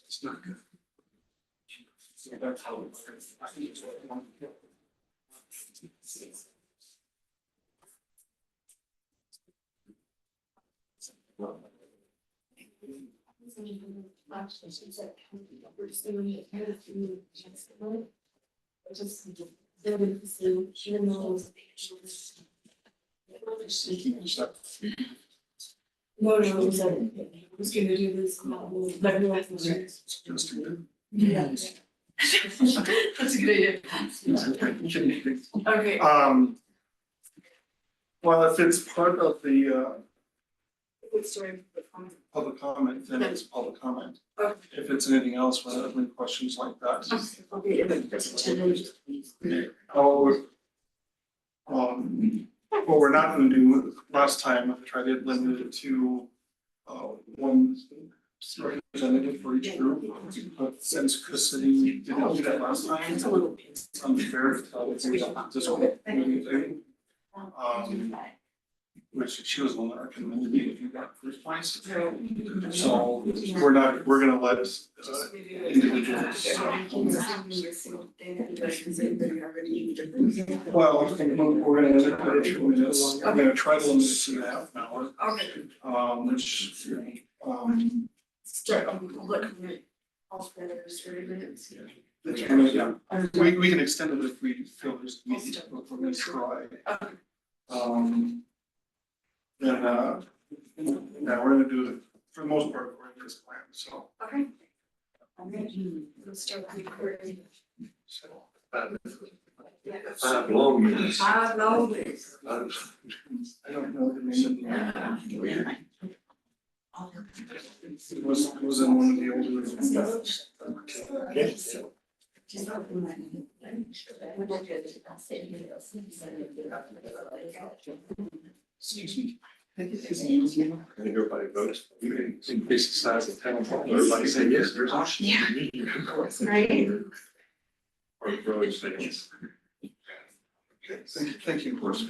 It's not good. So that's how it's. No, I was gonna do this, but no, I think. Yeah. That's a good idea. Okay. Well, if it's part of the Good story. public comment, then it's public comment. Okay. If it's anything else, we're not having questions like that. Okay, that's attended. Oh, what we're not gonna do, last time, I tried to limit it to one representative for each group. But since Cassidy didn't do that last time, It's a little bit. it's unfair to tell this one community. Which she was the one that recommended me if you got first place. So we're gonna let individuals. Well, we're gonna limit it to 2 minutes. I'm gonna try to limit it to a half an hour. Okay. Which, Start on public comment. Alternatives 30 minutes. yeah, we can extend it if we feel there's need, but we're gonna try. Okay. Then, yeah, we're gonna do it, for the most part, we're in this plan, so. Okay. I'm ready. Let's start with recording. So. Five long minutes. I know this. I don't know the name of the. It was in one of the older. Excuse me. I think everybody votes, you can increase the size of town hall, everybody say yes, there's options. Yeah. Right. Or growing things. Thank you, of course.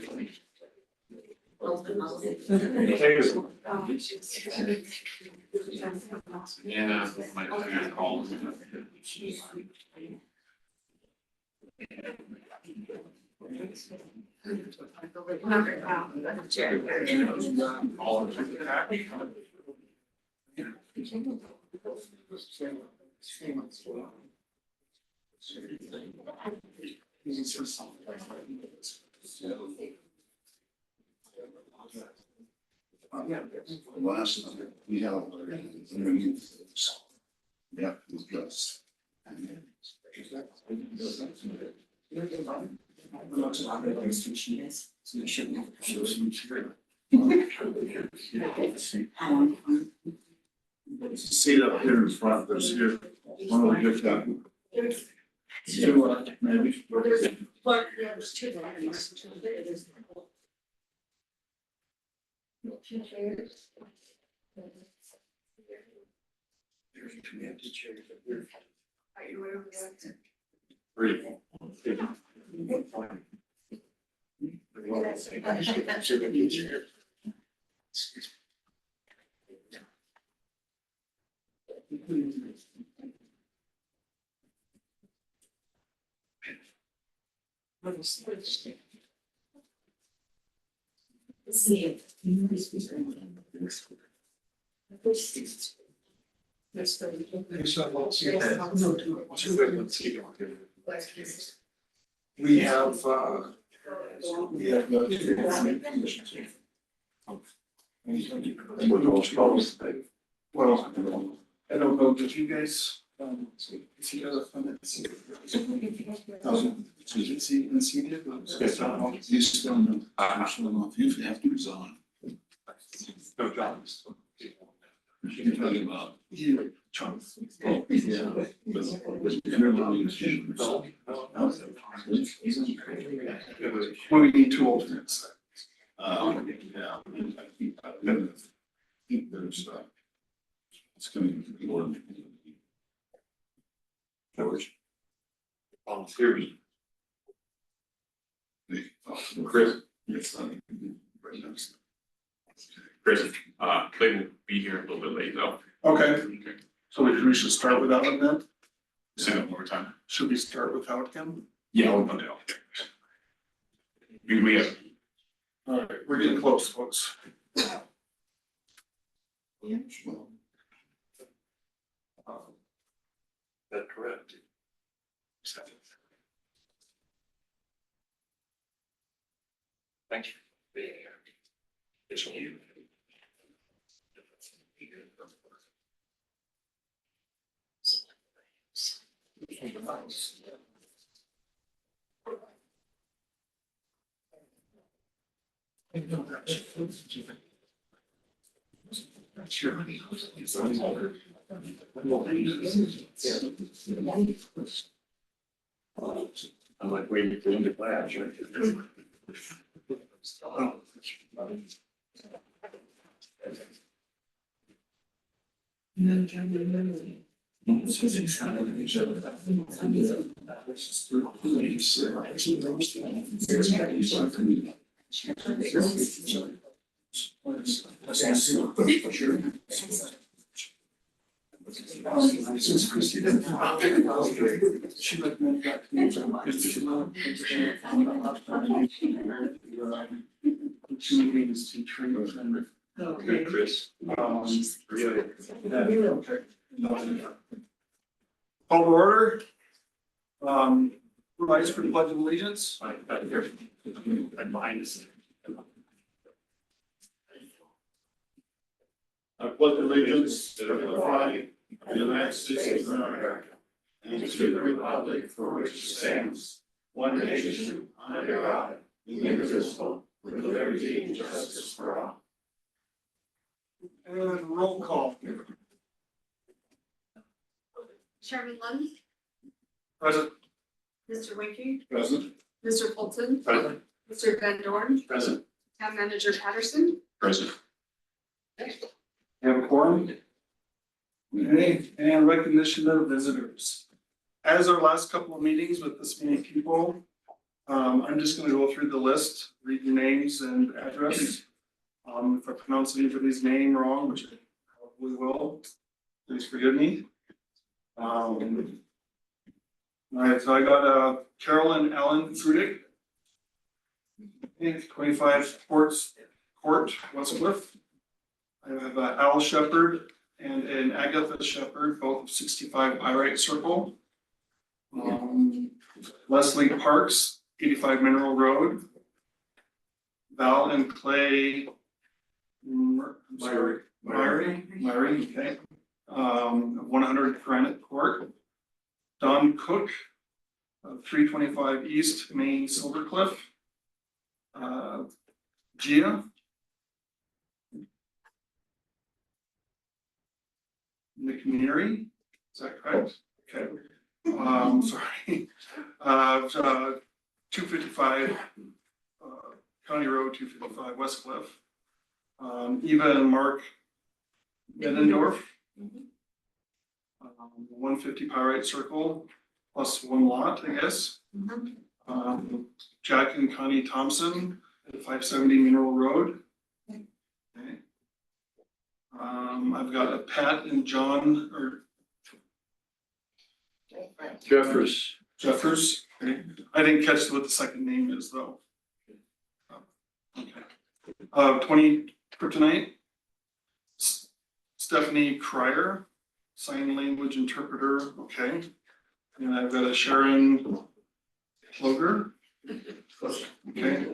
Yeah, my call. Last night, we had yeah, it was Gus. Seat up here in front, there's here, one of the good guys. Maybe. But there's two there. Are you aware of that? See. That's We have, well, I don't know, did you guys, see other comments? You still know, you have to resign. No jobs. You're talking about. You, John. Yeah. Well, we need two alternates. Yeah. I think there's, it's coming to the board. George. Volunteers. Chris. Yes. Chris, Clayton will be here a little bit late though. Okay, so we should start without him then? Say that one more time. Should we start without him? Yeah, I'll put it out. We have, All right, we're getting close, folks. That's correct. Thanks for being here. It's you. I'm like waiting for him to class, right? She recommended that to me. She meetings to trainers and. Okay, Chris. Really? Okay. Call to order. Rise for the pledge of allegiance. I'm behind this. I pledge allegiance to the flag of the United States of America and to the republic for which it stands, one nation, under God, indivisible, with liberty and justice for all. And roll call. Chairman Lund, Present. Mr. Winky, Present. Mr. Fulton, Present. Mr. Van Dorn, Present. Town Manager Patterson. Present. Have a quorum. Okay, and recognition of visitors. As our last couple of meetings with this many people, I'm just gonna go through the list, read your names and address. If I pronounce anybody's name wrong, which I probably will, please forgive me. All right, so I got Carolyn Allen Frudick. 25 Court, Westcliff. I have Al Shepherd and an Agatha Shepherd, both of 65 Pyrite Circle. Leslie Parks, 85 Mineral Road. Val and Clay. Myrie, okay. 100 Granite Court. Don Cook, 325 East Main Silver Cliff. Gia. McNeary, is that correct? Okay, sorry. 255, County Road 255 West Cliff. Eva and Mark Benendorf. 150 Pyrite Circle, plus one lot, I guess. Jack and Connie Thompson at 570 Mineral Road. Okay. I've got a Pat and John, or Jeffers. Okay. I didn't catch what the second name is though. Okay. 20 Kryptonite. Stephanie Cryer, sign language interpreter, okay. And I've got a Sharon Ploger. Okay,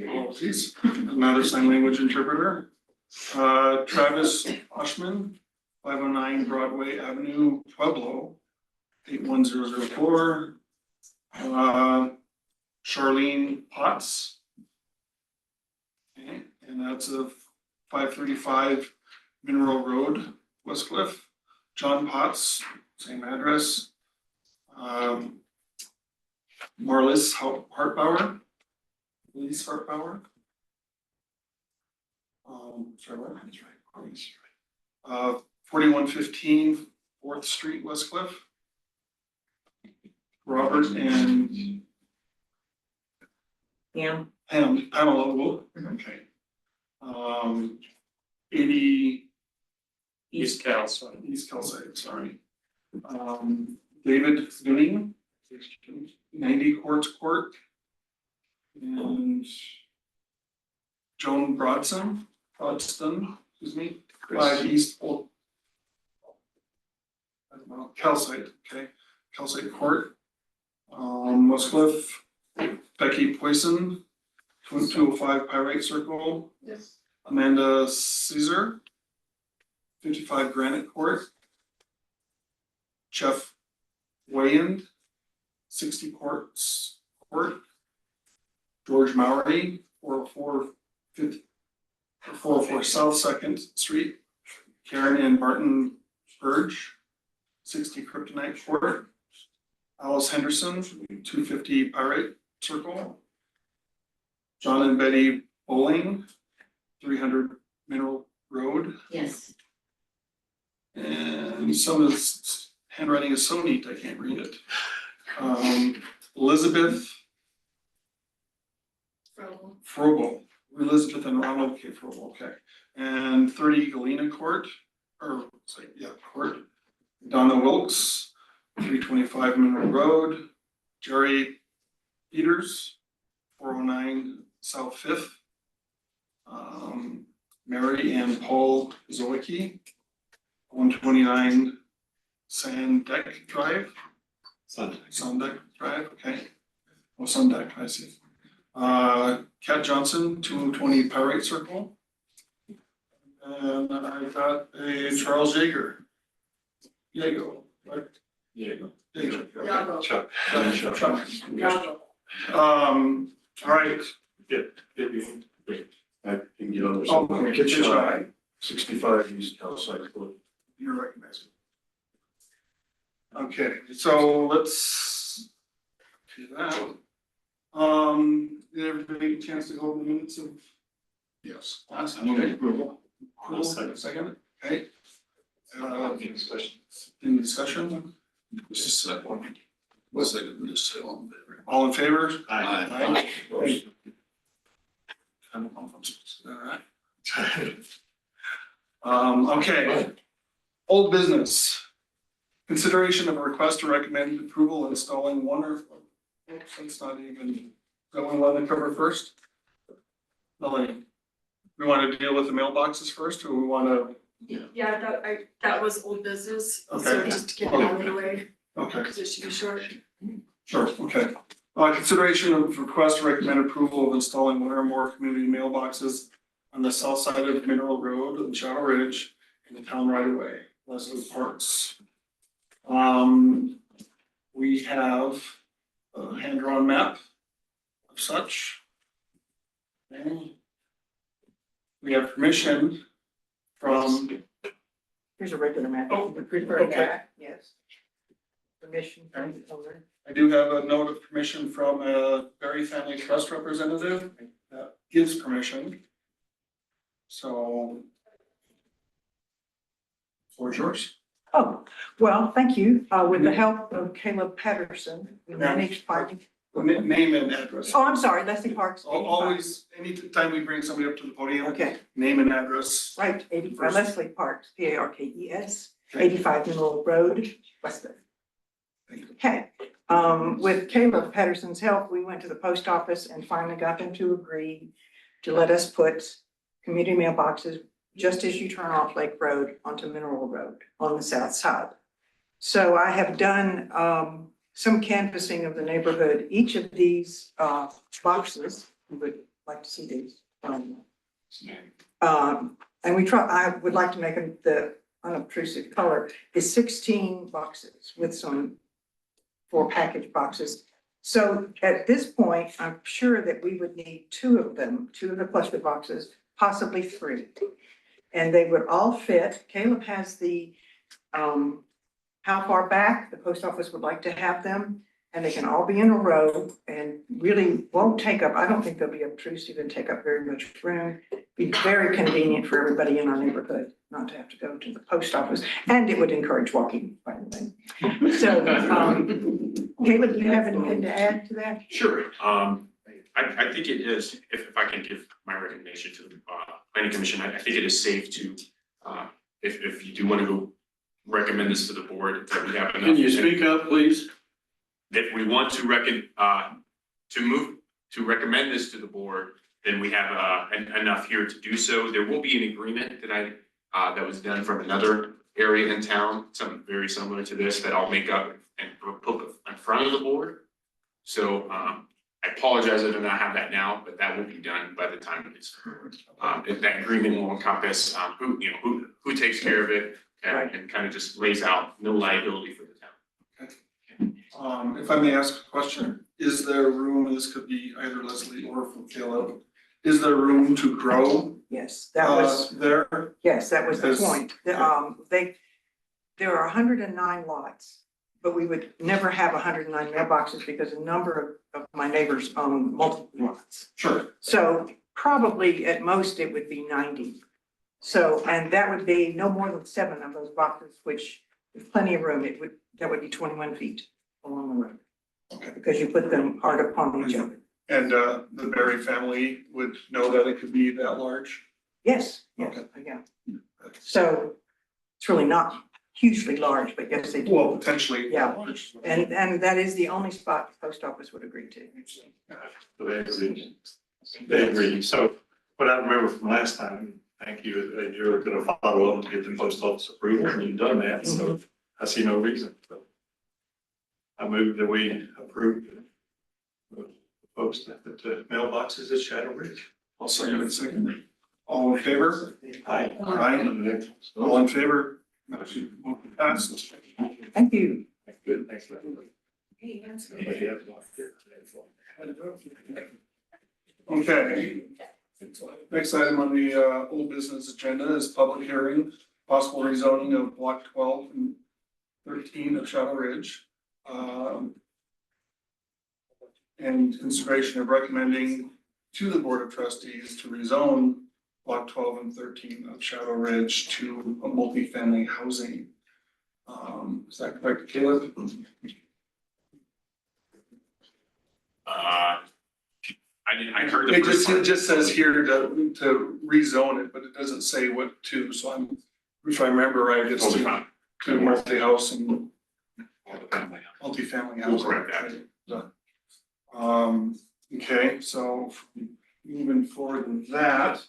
oh, geez. Another sign language interpreter. Travis Oshman, 509 Broadway Avenue, Pueblo, 81004. Charlene Potts. Okay, and that's a 535 Mineral Road, Westcliff. John Potts, same address. Marlis Hartbauer. Lise Hartbauer. Sorry, what? That's right. 4115 4th Street, Westcliff. Robert and Yeah. Pamela, okay. 80 East Cal, so. East Calcite, sorry. David Gunning, 90 Quartz Court. And Joan Brodston, excuse me, 5 East Old. I don't know, Calcite, okay, Calcite Court. Muscliff, Becky Poisson, 205 Pyrite Circle. Yes. Amanda Caesar, 55 Granite Court. Jeff Wayand, 60 Courts Court. George Maury, 404 South Second Street. Karen and Barton Burge, 60 Kryptonite Court. Alice Henderson, 250 Pyrite Circle. John and Betty Bowling, 300 Mineral Road. Yes. And some of this handwriting is so neat, I can't read it. Elizabeth Frobel, Elizabeth and Ronald K. Frobel, okay. And 30 Galena Court, Court. Donna Wilkes, 325 Mineral Road. Jerry Peters, 409 South Fifth. Mary and Paul Zowicki, 129 Sand Deck Drive. Sun Deck Drive, okay. Oh, Sun Deck, I see. Cat Johnson, 220 Pyrite Circle. And I got a Charles Yeager. Yago, right? Yeah. Yago. Chuck. Chuck. All right. I can get on Oh, this. get your try. 65 East Calcite Court. You're recognized. Okay, so let's do that. Did everybody get a chance to go over the minutes of Yes. last? I'm gonna approval. Cool, second, okay. Any discussion? Any discussion? Just a second. One second, just say all in favor. All in favor? Aye. Alright. Okay. Old business. Consideration of a request to recommend approval installing one or, it's not even, that one want to cover first? Melanie, we want to deal with the mailboxes first, or we want to, Yeah, that was old business, so Okay. just to get it out of the way, okay. because it should be short. Sure, okay. Consideration of request to recommend approval of installing one or more community mailboxes on the south side of Mineral Road and Shadow Ridge in the town right away, Leslie Parks. We have a hand-drawn map of such. And we have permission from, Here's a regular map. Oh, Would prefer okay. that, yes. Permission from the owner. I do have a note of permission from a Berry Family Trust representative that gives permission. So. Floor is yours. Oh, well, thank you. With the help of Caleb Patterson, we managed finding, Name and address. oh, I'm sorry, Leslie Parks. 85. Always, anytime we bring somebody up to the podium. Okay, Name and address. right, 85, Leslie Parks, Parkes, Okay. 85 Mineral Road, Weston. Thank you. Okay, with Caleb Patterson's help, we went to the post office and finally got them to agree to let us put community mailboxes just as you turn off Lake Road onto Mineral Road on the south side. So I have done some canvassing of the neighborhood. Each of these boxes, you would like to see these. And we try, I would like to make them the unobtrusive color is 16 boxes with some 4 package boxes. So at this point, I'm sure that we would need 2 of them, 2 of the cluster boxes, possibly 3. And they would all fit. Caleb has the, how far back the post office would like to have them. And they can all be in a row and really won't take up, I don't think they'll be obtrusive and take up very much room. Be very convenient for everybody in our neighborhood not to have to go to the post office. And it would encourage walking, by the way. So, Caleb, do you have anything to add to that? Sure, I think it is, if I can give my recommendation to the, planning commission, I think it is safe to, if you do want to go recommend this to the board, that we have enough. Can you speak up, please? If we want to to recommend this to the board, then we have enough here to do so. There will be an agreement that was done from another area in town, something very similar to this, that I'll make up and put in front of the board. So I apologize I do not have that now, but that will be done by the time it's if that agreement will encompass who takes care of it and kind of just lays out no liability for the town. If I may ask a question, is there room, and this could be either Leslie or from Caleb, is there room to grow Yes, that was, there? yes, that was the Because- point. There are 109 lots, but we would never have 109 mailboxes because a number of my neighbors own multiple lots. Sure. So probably at most it would be 90. So, and that would be no more than 7 of those boxes, which with plenty of room, that would be 21 feet along the road. Okay. Because you put them hard upon each other. And the Berry family would know that it could be that large? Yes, yes, yeah. So it's really not hugely large, but yes, they do. Well, potentially. Yeah. that large. And that is the only spot the post office would agree to. They agree. They agree. So what I remember from last time, thank you, that you're gonna follow up to get the post office approval, and you've done that, so I see no reason. I move that we approve the post at the mailboxes at Shadow Ridge. I'll second it, second. All in favor? Aye. Aye. All in favor? Motion passed. Thank you. Good, thanks. Okay. Next item on the old business agenda is public hearing, possible rezoning of block 12 and 13 of Shadow Ridge. And consideration of recommending to the Board of Trustees to rezone block 12 and 13 of Shadow Ridge to a multifamily housing. Is that correct, Caleb? I heard the It first part. just says here to rezone it, but it doesn't say what to, so if I remember right, it's Totally fine. to multi-house and Multifamily. multifamily We'll housing. correct that. Okay, so moving forward with that,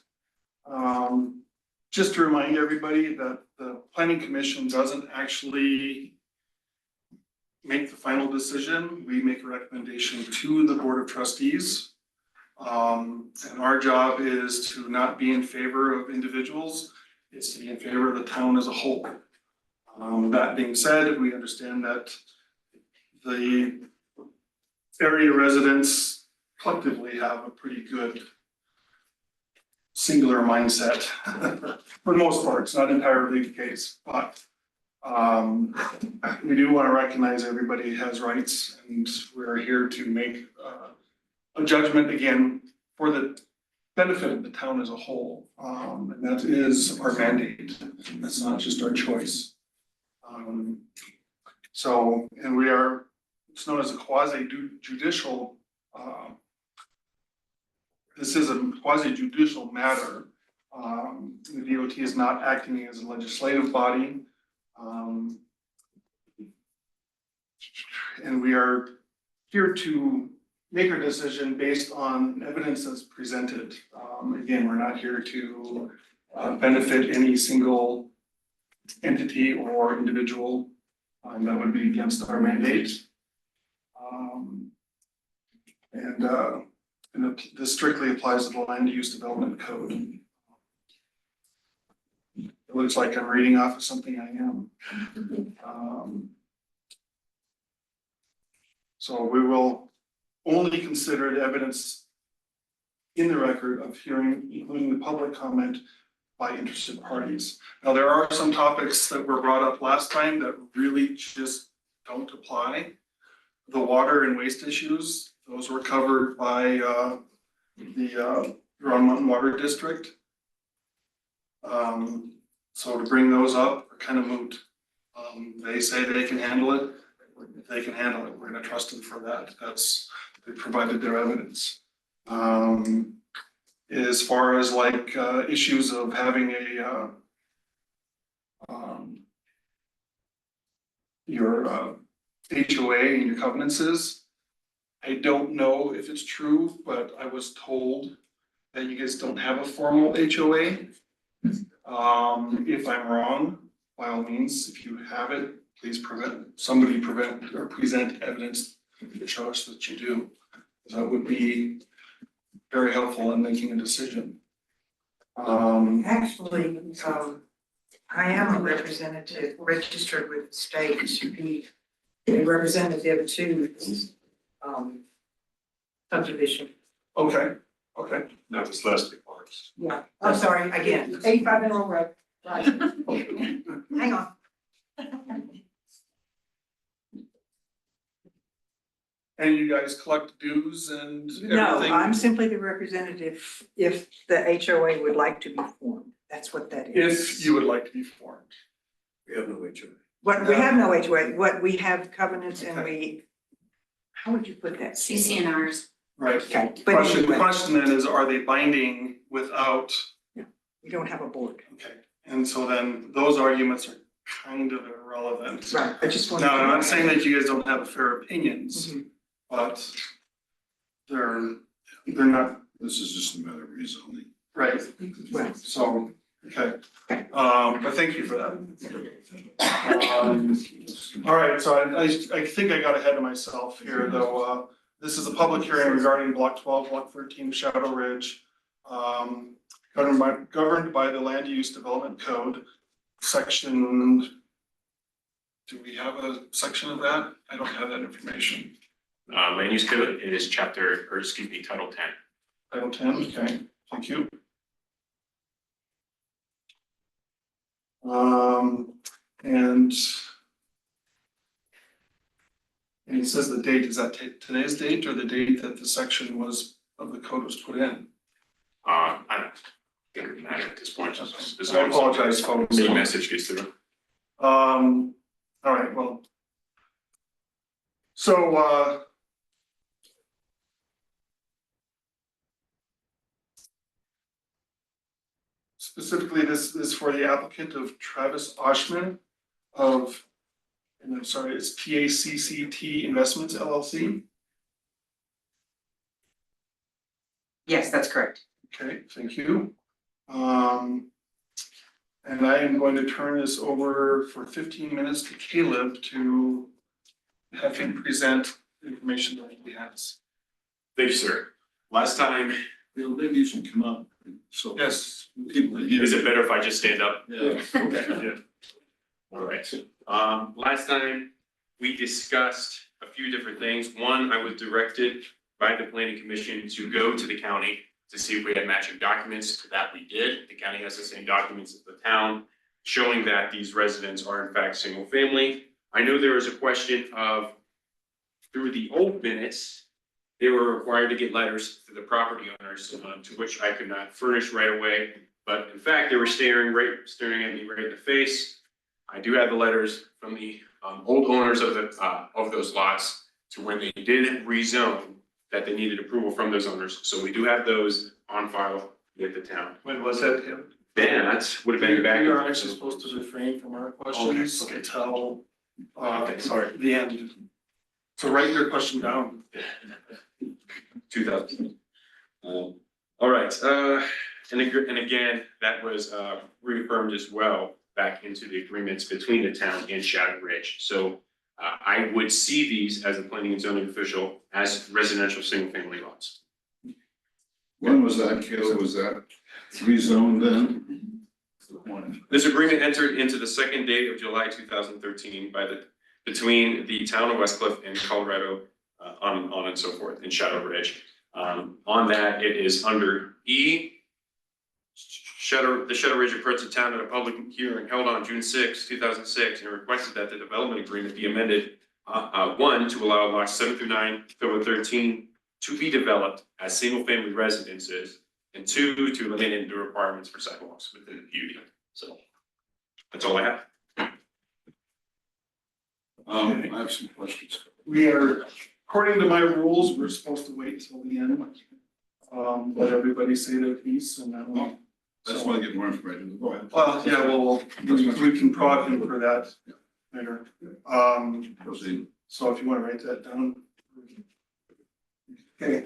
just to remind everybody that the planning commission doesn't actually make the final decision. We make a recommendation to the Board of Trustees. And our job is to not be in favor of individuals, it's to be in favor of the town as a whole. That being said, we understand that the area residents collectively have a pretty good singular mindset. For the most part, it's not entirely the case, but we do want to recognize everybody has rights, and we're here to make a judgment again for the benefit of the town as a whole. And that is our mandate. That's not just our choice. So, and we are, it's known as a quasi judicial, this is a quasi judicial matter. The DOT is not acting as a legislative body. And we are here to make our decision based on evidence that's presented. Again, we're not here to benefit any single entity or individual. That would be against our mandate. And this strictly applies to the land use development code. It looks like I'm reading off of something I am. So we will only consider the evidence in the record of hearing, including the public comment by interested parties. Now, there are some topics that were brought up last time that really just don't apply. The water and waste issues, those were covered by the Round Mountain Water District. So to bring those up are kind of moot. They say they can handle it. If they can handle it, we're gonna trust them for that. They provided their evidence. As far as like, issues of having your, HOA and your covenants is, I don't know if it's true, but I was told that you guys don't have a formal HOA. If I'm wrong, by all means, if you have it, please present evidence to show us that you do. That would be very helpful in making a decision. Actually, I am a representative registered with the state to be a representative to subdivision. Okay. That was Leslie Parks. Yeah, I'm sorry, again, 85 Mineral Road, right. Hang on. And you guys collect dues and No, everything? I'm simply the representative if the HOA would like to be formed. That's what that is. If you would like to be formed. We have no HOA. What, we have no HOA, what we have covenants and how would you put that? CCNRs. Right. Okay, but The anyway, question then is, are they binding without, we don't have a board. okay, and so then those arguments are kind of irrelevant. Right, I just want. Now, I'm not saying that you guys don't have fair opinions, Mhm. but they're not, This is just a matter of rezoning. right, Well, so, okay. But thank you for that. All right, so I think I got ahead of myself here, though. This is a public hearing regarding block 12, block 13, Shadow Ridge. Governed by the Land Use Development Code, section. Do we have a section of that? I don't have that information. Land use code, it is title 10. Title 10, okay, thank you. And it says the date, is that today's date or the date that the section of the code was put in? I don't think it matters at this point. I apologize, folks. The message gets through. All right, well. So, specifically, this is for the applicant of Travis Oshman of, and I'm sorry, it's TACCT Investments LLC. Yes, that's correct. Okay, thank you. And I am going to turn this over for 15 minutes to Caleb to have him present the information that he has. Thank you, sir. Last time, Bill, maybe you should come up, so. Yes. People that hear. is it better if I just stand up? Yeah. Okay, yeah. All right, last time we discussed a few different things. One, I was directed by the planning commission to go to the county to see if we had matching documents. That we did. The county has the same documents as the town, showing that these residents are in fact single family. I know there was a question of, through the old minutes, they were required to get letters to the property owners, to which I could not furnish right away. But in fact, they were staring at me right in the face. I do have the letters from the old owners of those lots to when they did rezone, that they needed approval from those owners. So we do have those on file with the town. When was that, Tim? That would have been back. We are actually supposed to refrain from our questions Okay. until, sorry, the end. So write your question down. 2000. All right, and again, that was reaffirmed as well back into the agreements between the town and Shadow Ridge. So I would see these as a planning and zoning official as residential single family lots. When was that, Caleb? Was that rezoned then? This agreement entered into the second day of July 2013 between the town of Westcliff and Colorado, on and so forth, in Shadow Ridge. On that, it is under E. The Shadow Ridge approached the town at a public hearing held on June 6, 2006, and requested that the development agreement be amended, one, to allow lots 7 through 9, October 13, to be developed as single-family residences, and 2, to eliminate the requirements for sidewalks within the PUD. So that's all I have. I have some questions. We are, according to my rules, we're supposed to wait till the end. Let everybody say their piece and then. I just want to get more information. Go ahead. Well, yeah, well, we can prod him for that later. Proceed. So if you wanna write that down. Okay.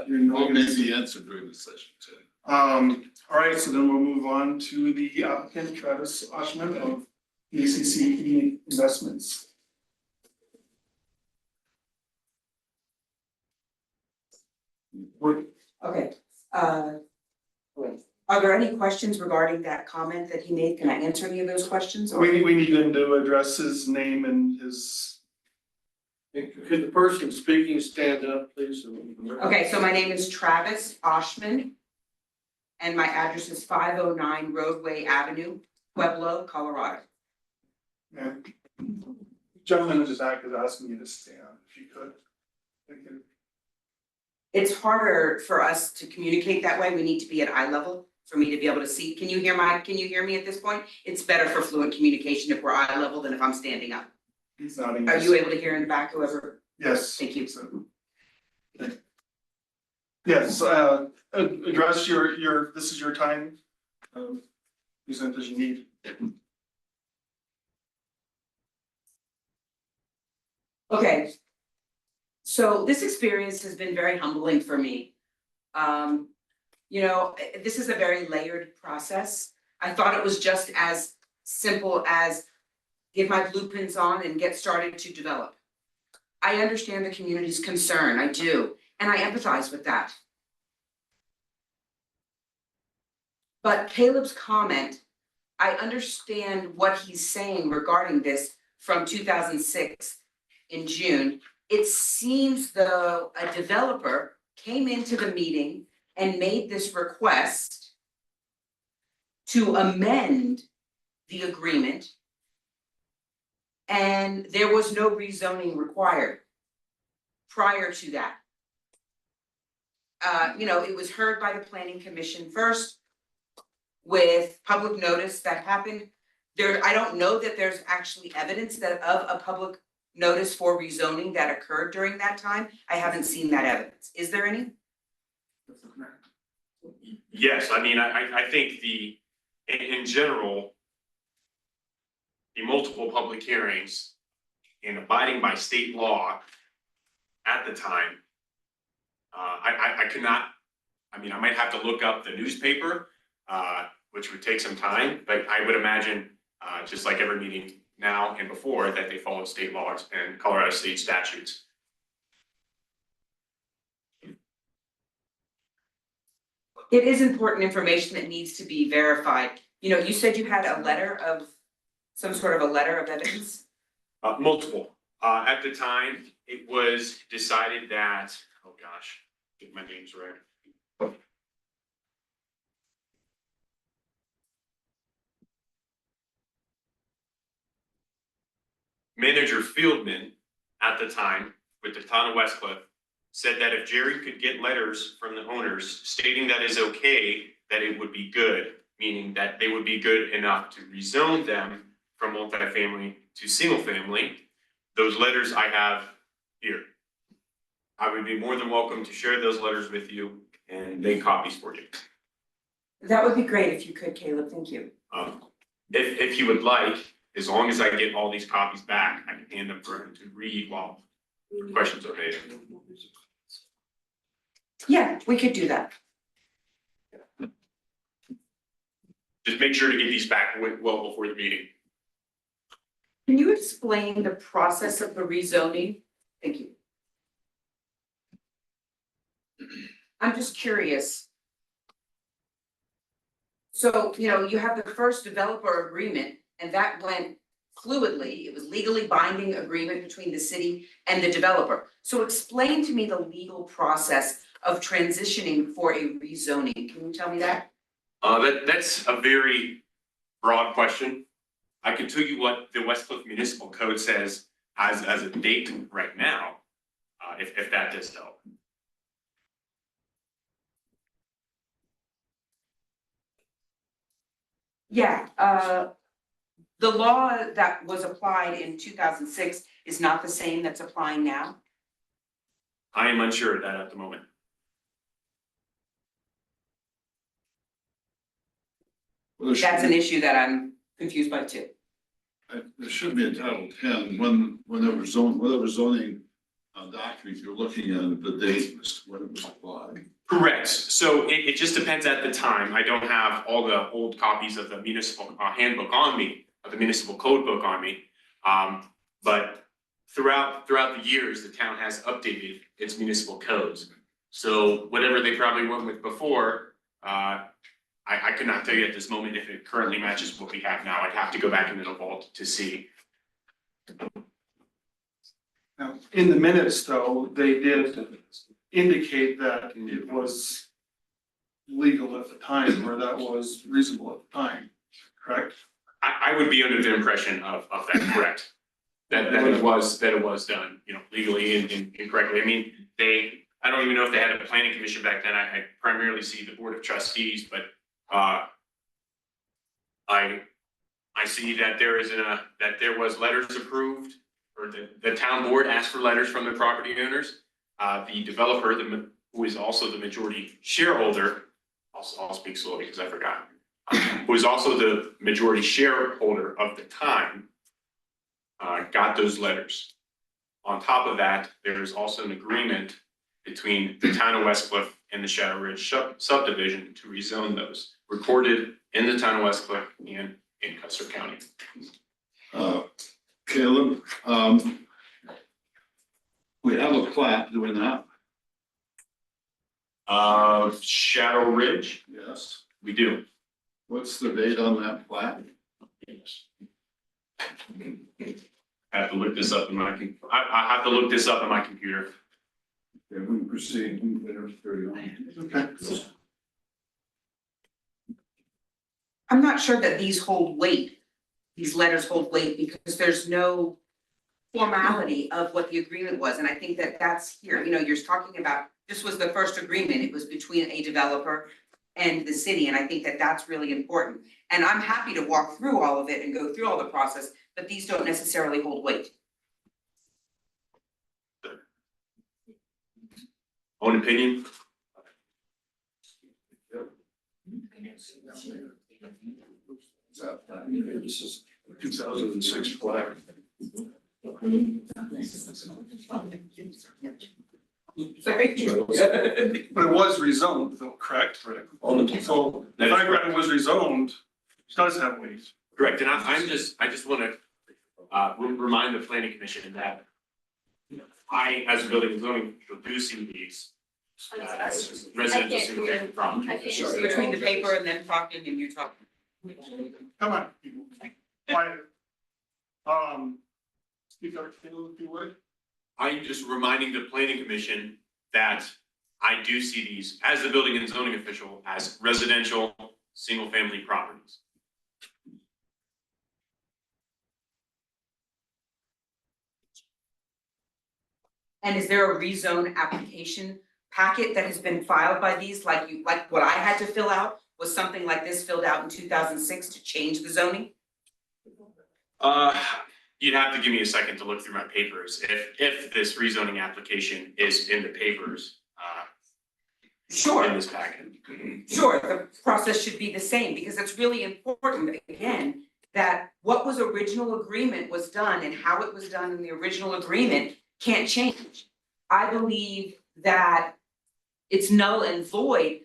You're What not may gonna- be answered during the session, Ted? All right, so then we'll move on to the applicant Travis Oshman of ACCE Investments. Okay, wait. Are there any questions regarding that comment that he made? Can I answer any of those questions? Or We need him to address his name and his, Could the person speaking stand up, please? Okay, so my name is Travis Oshman. And my address is 509 Roadway Avenue, Pueblo, Colorado. yeah. Gentleman in the back is asking you to stand, if you could. Thank you. It's harder for us to communicate that way. We need to be at eye level for me to be able to see. Can you hear me at this point? It's better for fluent communication if we're eye level than if I'm standing up. He's nodding. Are you able to hear in the back, whoever? Yes. Thank you. Yes, address your, this is your time. Use it as you need. Okay. So this experience has been very humbling for me. This is a very layered process. I thought it was just as simple as get my blueprints on and get started to develop. I understand the community's concern, I do, and I empathize with that. But Caleb's comment, I understand what he's saying regarding this from 2006 in June. It seems though a developer came into the meeting and made this request to amend the agreement. And there was no rezoning required prior to that. It was heard by the planning commission first with public notice that happened. I don't know that there's actually evidence of a public notice for rezoning that occurred during that time. I haven't seen that evidence. Is there any? Yes, I mean, I think in general, the multiple public hearings and abiding by state law at the time, I cannot, I might have to look up the newspaper, which would take some time, but I would imagine, just like every meeting now and before, that they follow state laws and Colorado state statutes. It is important information that needs to be verified. You said you had some sort of a letter of evidence? Multiple. At the time, it was decided that, oh gosh, get my names right. Manager Fieldman, at the time, with the town of Westcliff, said that if Jerry could get letters from the owners stating that is okay, that it would be good, meaning that they would be good enough to rezone them from multifamily to single family. Those letters I have here. I would be more than welcome to share those letters with you and make copies for you. That would be great if you could, Caleb, thank you. If you would like, as long as I get all these copies back, I can hand them for him to read while questions are made. Yeah, we could do that. Just make sure to get these back well before the meeting. Can you explain the process of the rezoning? Thank you. I'm just curious. So, you have the first developer agreement and that went fluidly. It was legally binding agreement between the city and the developer. So explain to me the legal process of transitioning for a rezoning. Can you tell me that? That's a very broad question. I can tell you what the Westcliff Municipal Code says as a date right now, if that does help. Yeah, The law that was applied in 2006 is not the same that's applying now? I am unsure of that at the moment. Well, there should That's an be- issue that I'm confused by too. There should be in Title 10, whenever zoning document you're looking at, the date as to when it was applied. Correct, so it just depends at the time, I don't have all the old copies of the municipal handbook on me, of the municipal code book on me. But throughout the years, the town has updated its municipal codes. So whatever they probably went with before, I could not tell you at this moment if it currently matches what we have now, I'd have to go back into the vault to see. Now, in the minutes, though, they did indicate that it was legal at the time, or that was reasonable at the time, correct? I would be under the impression of that, correct? That it was done, you know, legally and correctly. I mean, I don't even know if they had a planning commission back then. I primarily see the board of trustees, but I see that there was letters approved, or the town board asked for letters from the property owners. The developer, who is also the majority shareholder, I'll speak slowly because I forgot, who is also the majority shareholder of the time, got those letters. On top of that, there is also an agreement between the town of West Cliff and the Shadow Ridge subdivision to rezone those, recorded in the town of West Cliff and in Custer County. Caleb, we have a plat, do we not? Shadow Ridge, Yes. we do. What's the date on that plat? I have to look this up in my, I have to look this up in my computer. Okay, we can proceed. Okay. I'm not sure that these hold weight, these letters hold weight, because there's no formality of what the agreement was, and I think that that's here, you know, you're talking about, this was the first agreement, it was between a developer and the city, and I think that that's really important. And I'm happy to walk through all of it and go through all the process, but these don't necessarily hold weight. Own opinion? This is 2006 plat. But it was rezoned though, correct? So the fact that it was rezoned does have weight. Correct, and I just wanna remind the planning commission that I, as a building and zoning, official, do see these as residential single family properties. Between the paper and then talking and you talking. Come on, people. Quiet. Speak up, if you would. I'm just reminding the planning commission that I do see these, as the building and zoning official, as residential, single family properties. And is there a rezone application packet that has been filed by these, like what I had to fill out? Was something like this filled out in 2006 to change the zoning? You'd have to give me a second to look through my papers, if this rezoning application is in the papers, Sure. in this packet. Sure, the process should be the same, because it's really important, again, that what was original agreement was done and how it was done in the original agreement can't change. I believe that it's null and void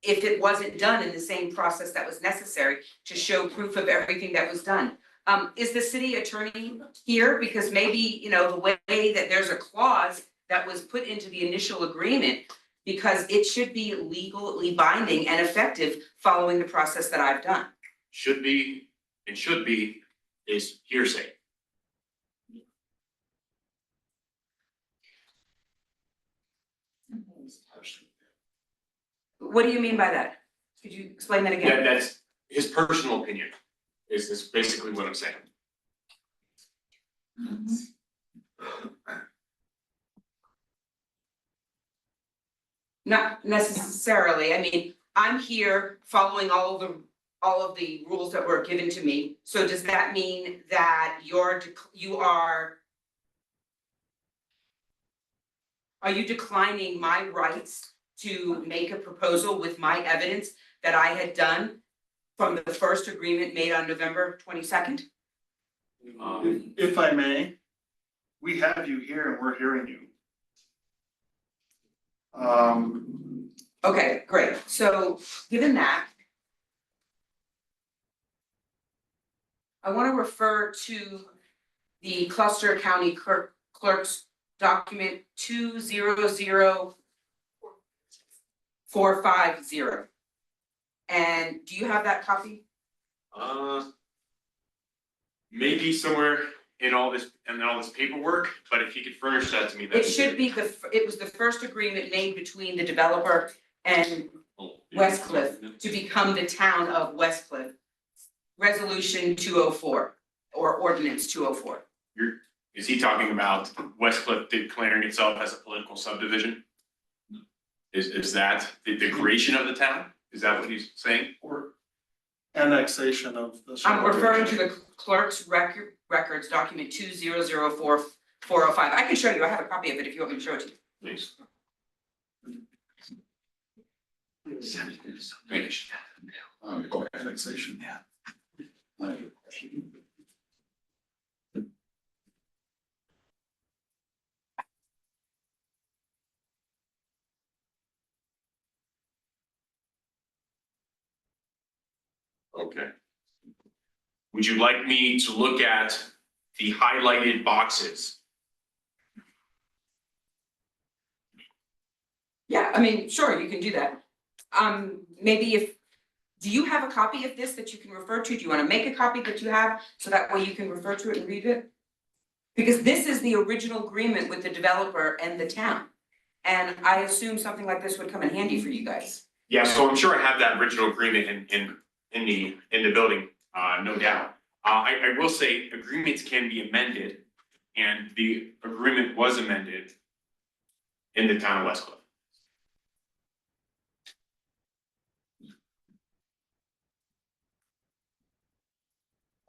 if it wasn't done in the same process that was necessary to show proof of everything that was done. Is the city attorney here? Because maybe, you know, the way that there's a clause that was put into the initial agreement, because it should be legally binding and effective following the process that I've done. Should be is hearsay. What do you mean by that? Could you explain that again? That's his personal opinion, is this basically what I'm saying. Not necessarily, I mean, I'm here following all the all of the rules that were given to me. So does that mean that are you declining my rights to make a proposal with my evidence that I had done from the first agreement made on November 22nd? If I may, we have you here and we're hearing you. Okay, great. So given that, I want to refer to the Cluster County Clerk's document 200450. And do you have that copy? Maybe somewhere in all this paperwork, but if you could furnish that to me, It that'd should great. be it was the first agreement made between the developer and West Cliff to become the town of West Cliff. Resolution 204 or ordinance 204. Is he talking about West Cliff declaring itself as a political subdivision? Is that the creation of the town? Is that what he's saying? Or annexation of the. I'm referring to the clerk's records document 2004405. I can show you, I have a copy of it if you want me to show it to you. Please. Annexation, yeah. Okay. Would you like me to look at the highlighted boxes? Yeah, I mean, sure, you can do that. Maybe do you have a copy of this that you can refer to? Do you want to make a copy that you have so that way you can refer to it and read it? Because this is the original agreement with the developer and the town. And I assume something like this would come in handy for you guys. Yeah, so I'm sure I have that original agreement in the building, no doubt. I will say agreements can be amended, and the agreement was amended in the town of West Cliff.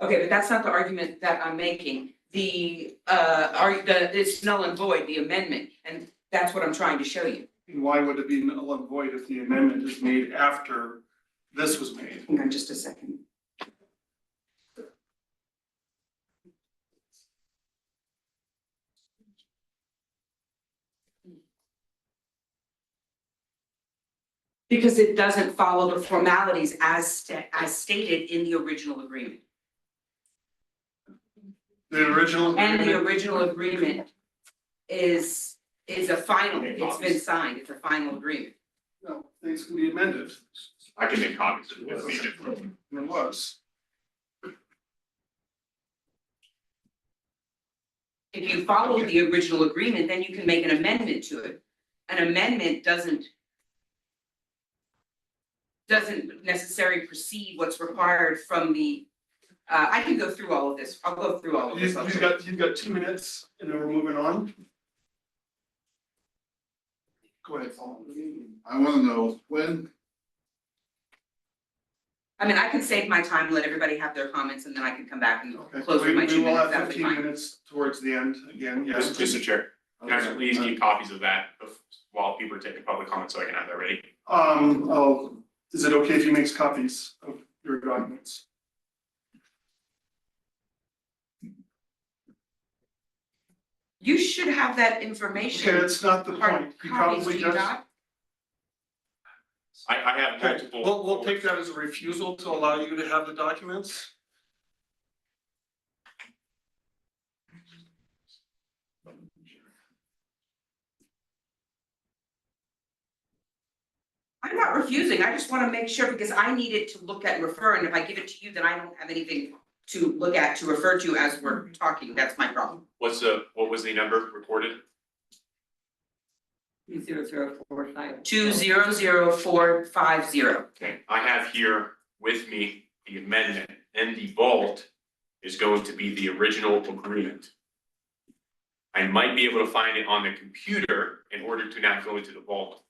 Okay, but that's not the argument that I'm making. It's null and void, the amendment, and that's what I'm trying to show you. And why would it be null and void if the amendment is made after this was made? Hang on just a second. Because it doesn't follow the formalities as stated in the original agreement. The original And the agreement, original agreement is a final, it's been signed, it's a final agreement. no, things can be amended, I can make copies of it if needed. and it was. If you follow the original agreement, then you can make an amendment to it. An amendment doesn't necessarily precede what's required from the, I can go through all of this, I'll go through all of this. You've got 2 minutes and then we're moving on. Go ahead, Paul. I wanna know when, I mean, I can save my time, let everybody have their comments, and then I can come back and Okay, close with my 2 we will minutes, have that'll be 15 fine. minutes towards the end again, yes. Mr. Chair, can I please keep copies of that while people are taking public comments so I can have that ready? Is it okay if he makes copies of your documents? You should have that information. Okay, that's not the Hard point, he copies, probably do you does. not? I have Okay, multiple. we'll take that as a refusal to allow you to have the documents. I'm not refusing, I just wanna make sure, because I need it to look at and refer, and if I give it to you, then I don't have anything to look at, to refer to as we're talking, that's my problem. What was the number recorded? 2000450. 200450. Okay, I have here with me the amendment, and the vault is going to be the original agreement. I might be able to find it on the computer in order to not go into the vault.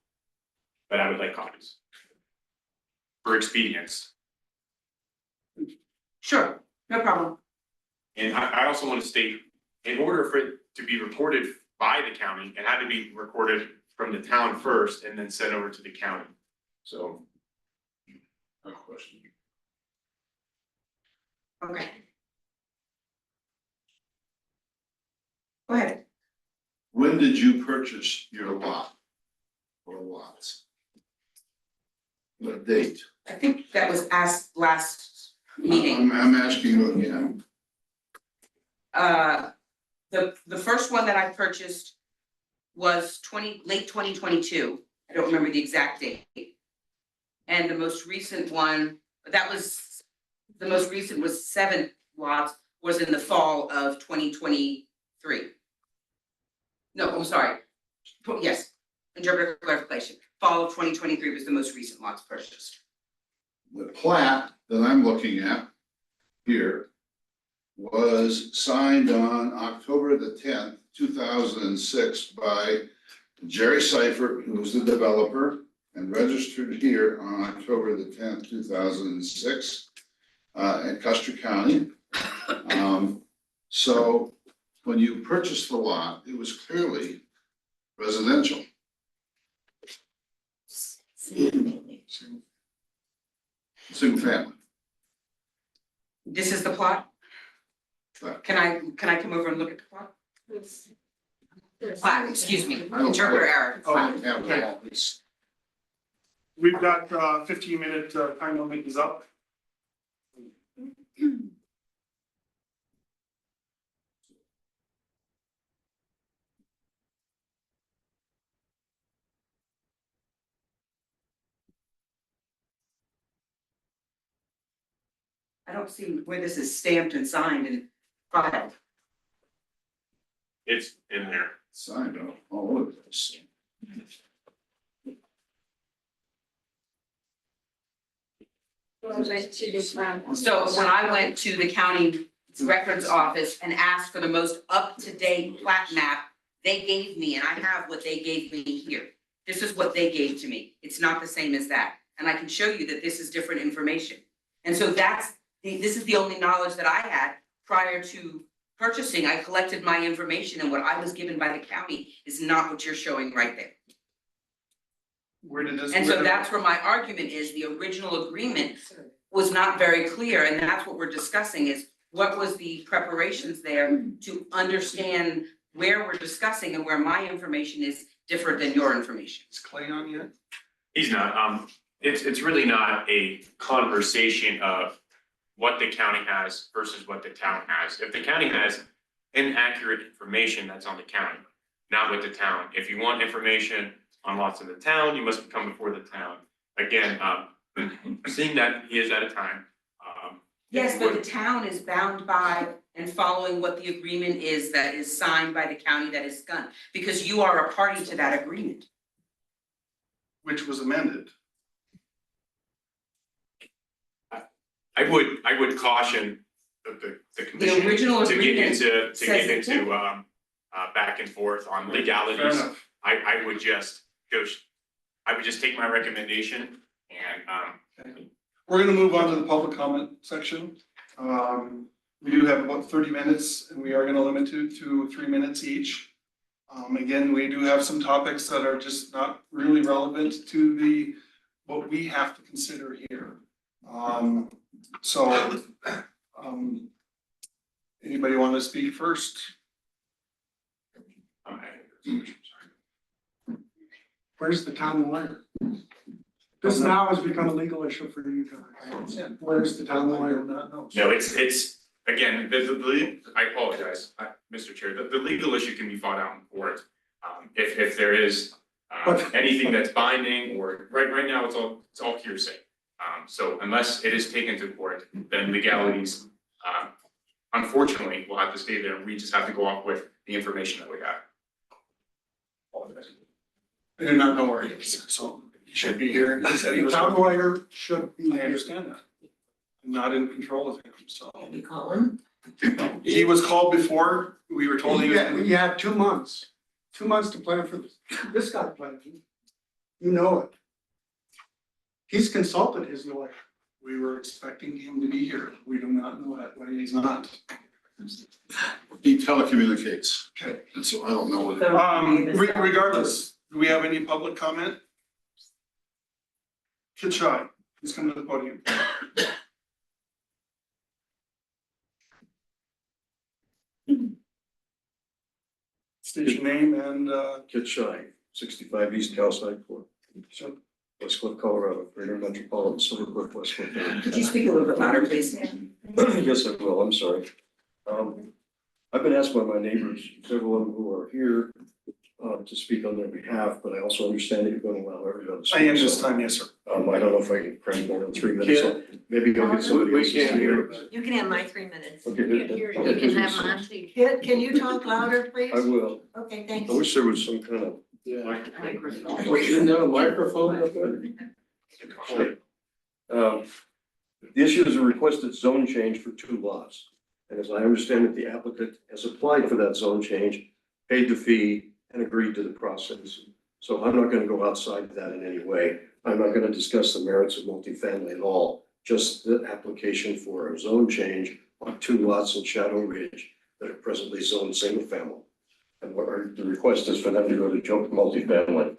But I would like copies. For expedience. Sure, no problem. And I also want to state, in order for it to be reported by the county, it had to be recorded from the town first and then sent over to the county. So, A question. Okay. Go ahead. When did you purchase your lot? Or lots? What date? I think that was asked last meeting. I'm asking you again. The first one that I purchased was late 2022. I don't remember the exact date. And the most recent one, the most recent was 7 lots, was in the fall of 2023. No, I'm sorry. Yes, interpretive clarification. Fall of 2023 was the most recent lots purchased. The plat that I'm looking at here was signed on October the 10th, 2006 by Jerry Seifert, who was the developer, and registered here on October the 10th, 2006 in Custer County. So when you purchased the lot, it was clearly residential. Single family. This is the plot? Plot. Can I come over and look at the plot? Plat, excuse me, I don't- interpreter error. Oh, Plat. Yeah, all these. We've got 15-minute time limit is up. I don't see where this is stamped and signed and filed. it's in there. Signed all over this. So when I went to the county records office and asked for the most up-to-date plat map, they gave me, and I have what they gave me here. This is what they gave to me. It's not the same as that. And I can show you that this is different information. And so this is the only knowledge that I had prior to purchasing. I collected my information, and what I was given by the county is not what you're showing right there. Where did this? And so that's where my argument is, the original agreement was not very clear, and that's what we're discussing is what was the preparations there to understand where we're discussing and where my information is different than your information. Is Clay on yet? He's not, it's really not a conversation of what the county has versus what the town has. If the county has inaccurate information, that's on the county, not with the town. If you want information on lots in the town, you must come before the town. Again, seeing that he is out of time. Yes, but the town is bound by and following what the agreement is that is signed by the county that is done, because you are a party to that agreement. Which was amended. I would caution the commission original to get agreement into, says it too. back and forth on Fair legalities. enough. I would just take my recommendation and, We're gonna move on to the public comment section. We do have about 30 minutes and we are gonna limit it to 3 minutes each. Again, we do have some topics that are just not really relevant to what we have to consider here. Anybody want to speak first? Where's the town lawyer? This now has become a legal issue for you guys. Where's the town lawyer? no, it's, again, I apologize, Mr. Chair, the legal issue can be fought out in court. If there is, anything that's binding or, right now, it's all hearsay. So unless it is taken to court, then legalities, unfortunately, will have to stay there. We just have to go off with the information that we have. I do not know where he is, so he should be here. He said he The was- town lawyer should be I here. understand that. I'm not in control of him, so. You call him? He was called before, we were told he was. You had 2 months, 2 months to plan for this. This got planned. You know it. He's consulted his lawyer. We were expecting him to be here. We do not know that, why he's not. He telecommunicates, Okay. and so I don't know whether. Regardless, do we have any public comment? Kid Shy, please come to the podium. State your name and, Kit Shy, 65 East Cowside Court, West Cliff, Colorado, Greater Metropolitan Silver Cliff, West Cliff. Could you speak a little bit louder, please? Yes, I will, I'm sorry. I've been asked by my neighbors, several of them who are here, to speak on their behalf, but I also understand that you're going to allow everyone to speak. I am this time, yes, sir. I don't know if I can cram more than 3 minutes, so maybe I'll get somebody We else's can't hear. here. You can have my 3 minutes. Okay, You can have mine too. Can you talk louder, please? I will. Okay, I thanks. wish there was some kind of Yeah. Isn't there a microphone up there? The issue is a requested zone change for 2 lots. And as I understand it, the applicant has applied for that zone change, paid the fee, and agreed to the process. So I'm not gonna go outside that in any way. I'm not gonna discuss the merits of multifamily at all, just the application for a zone change on 2 lots in Shadow Ridge that are presently zoned single family. And the request is for them to go to jump multifamily.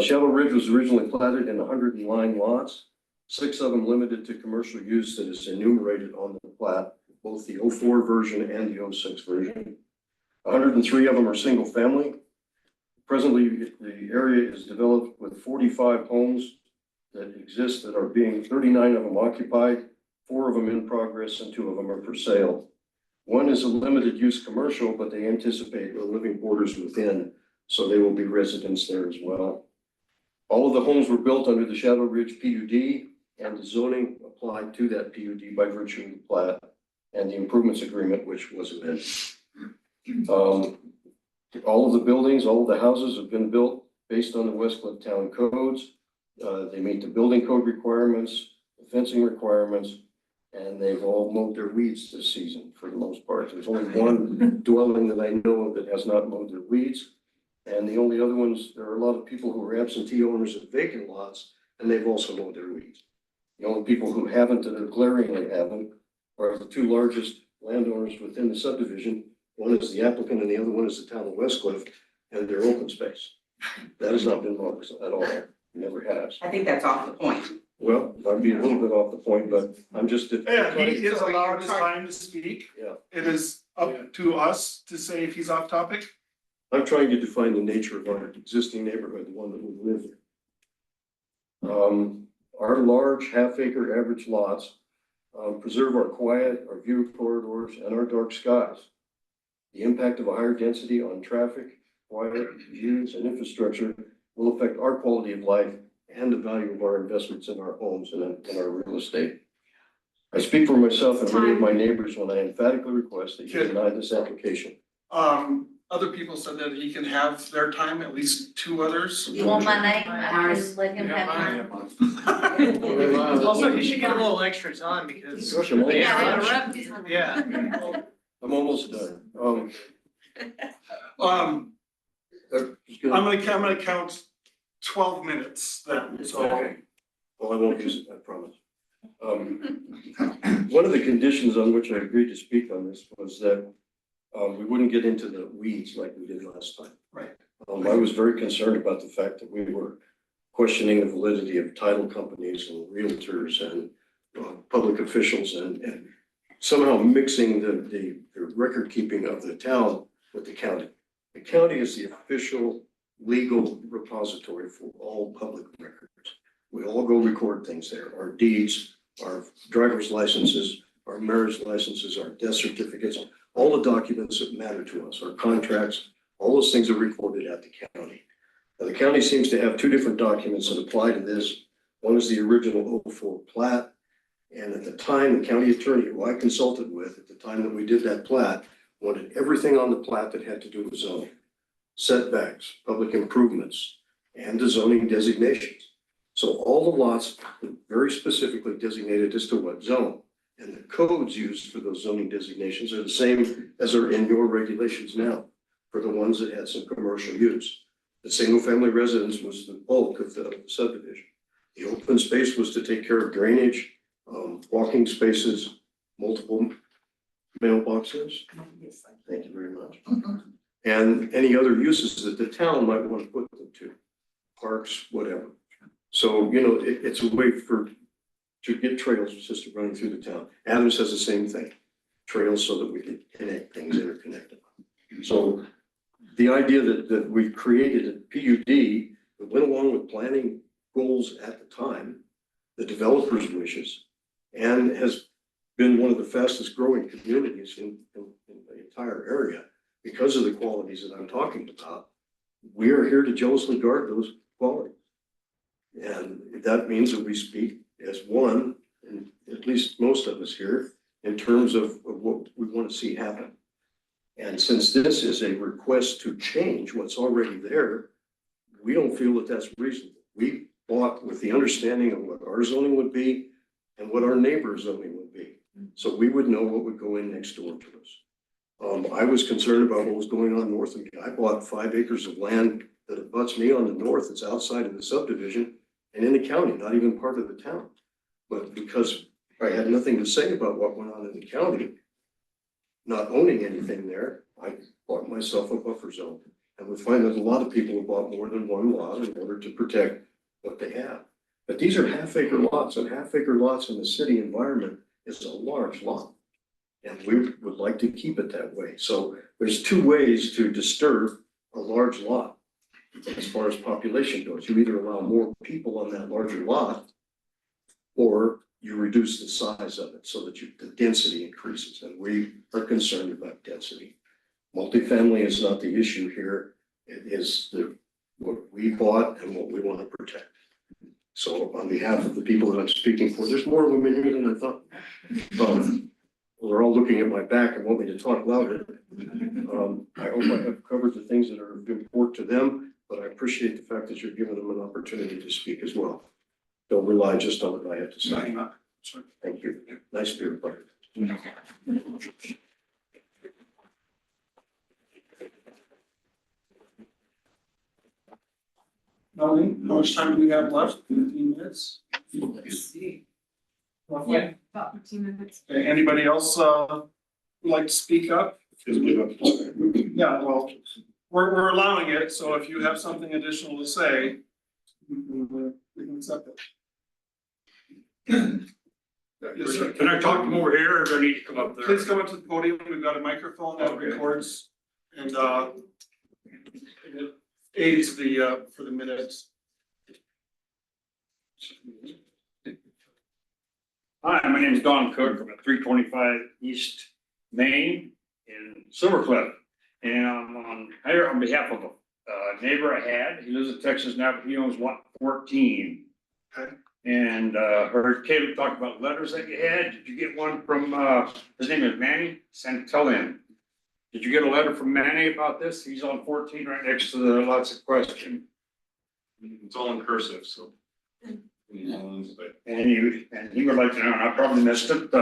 Shadow Ridge was originally platted in 109 lots, 6 of them limited to commercial use that is enumerated on the plat, both the 04 version and the 06 version. 103 of them are single family. Presently, the area is developed with 45 homes that exist that are being, 39 of them occupied, 4 of them in progress, and 2 of them are for sale. One is a limited use commercial, but they anticipate the living quarters within, so they will be residents there as well. All of the homes were built under the Shadow Ridge PUD, and the zoning applied to that PUD by virtue of the plat and the improvements agreement, which was amended. All of the buildings, all of the houses have been built based on the West Cliff Town codes. They meet the building code requirements, the fencing requirements, and they've all mowed their weeds this season for the most part. There's only one dwelling that I know of that has not mowed their weeds. And the only other ones, there are a lot of people who are absentee owners of vacant lots, and they've also mowed their weeds. The only people who haven't, that are glaringly haven't, are the 2 largest landowners within the subdivision. One is the applicant and the other one is the town of West Cliff, and their open space. That has not been mowed at all, never has. I think that's off the point. Well, I'd be a little bit off the point, but I'm just. Yeah, he is allowed his time to speak. Yeah. It is up to us to say if he's off topic. I'm trying to define the nature of our existing neighborhood, the one that we live in. Our large half-acre average lots preserve our quiet, our view corridors, and our dark skies. The impact of a higher density on traffic, quiet, views, and infrastructure will affect our quality of life and the value of our investments in our homes and in our real estate. I speak for myself and many of my neighbors when I emphatically request that you deny this application. Other people said that he can have their time, at least 2 others. You want my name? I just let him have mine. Also, you should get a little extra time because. Gosh, I'm almost Yeah, done. interrupt you. Yeah. I'm almost done. I'm Just gonna- gonna count 12 minutes then, so. Okay. Well, I won't use it, I promise. One of the conditions on which I agreed to speak on this was that we wouldn't get into the weeds like we did last time. Right. I was very concerned about the fact that we were questioning the validity of title companies and realtors and public officials and somehow mixing the record keeping of the town with the county. The county is the official legal repository for all public records. We all go record things there, our deeds, our driver's licenses, our marriage licenses, our death certificates, all the documents that matter to us, our contracts, all those things are recorded at the county. Now, the county seems to have 2 different documents that apply to this. One is the original 04 plat. And at the time, the county attorney who I consulted with at the time that we did that plat wanted everything on the plat that had to do with zoning, setbacks, public improvements, and the zoning designations. So all the lots were very specifically designated as to what zone. And the codes used for those zoning designations are the same as are in your regulations now for the ones that had some commercial use. The single family residence was the bulk of the subdivision. The open space was to take care of drainage, walking spaces, multiple mailboxes. Thank you very much. And any other uses that the town might want to put them to, parks, whatever. So, you know, it's a way to get trails system running through the town. Adams has the same thing, trails so that we can connect things, interconnect them. So the idea that we created a PUD that went along with planning goals at the time, the developer's wishes, and has been one of the fastest growing communities in the entire area because of the qualities that I'm talking about. We are here to jealously guard those qualities. And that means that we speak as one, and at least most of us here, in terms of what we want to see happen. And since this is a request to change what's already there, we don't feel that that's reasonable. We bought with the understanding of what our zoning would be and what our neighbor's zoning would be. So we would know what would go in next door to us. I was concerned about what was going on north of me. I bought 5 acres of land that abuts me on the north. It's outside of the subdivision and in the county, not even part of the town. But because I had nothing to say about what went on in the county, not owning anything there, I bought myself a buffer zone. And we find that a lot of people have bought more than one lot in order to protect what they have. But these are half-acre lots, and half-acre lots in the city environment is a large lot. And we would like to keep it that way. So there's 2 ways to disturb a large lot as far as population goes. You either allow more people on that larger lot, or you reduce the size of it so that the density increases. And we are concerned about density. Multifamily is not the issue here. It is what we bought and what we want to protect. So on behalf of the people that I'm speaking for, there's more women here than I thought. We're all looking at my back and want me to talk louder. I hope I have covered the things that are important to them, but I appreciate the fact that you're giving them an opportunity to speak as well. Don't rely just on what I have to say. Thank you. Nice to be with you. Melanie, how much time do we have left? 15 minutes? Roughly? About 15 minutes. Okay, anybody else would like to speak up? Yeah, well, we're allowing it, so if you have something additional to say, we can accept it. Yes, sir. Can I talk to him over here or do I need to come up there? Please come up to the podium. We've got a microphone that records and it aids for the minutes. Hi, my name is Don Cook. I'm at 325 East Main in Silver Cliff. And I'm here on behalf of a neighbor I had. He lives in Texas now, but he owns lot 14. Okay. And heard Caleb talk about letters that you had. Did you get one from, his name is Manny Santillan? Did you get a letter from Manny about this? He's on 14 right next to the lots of question. It's all in cursive, so. And he would like to know, and I probably missed it,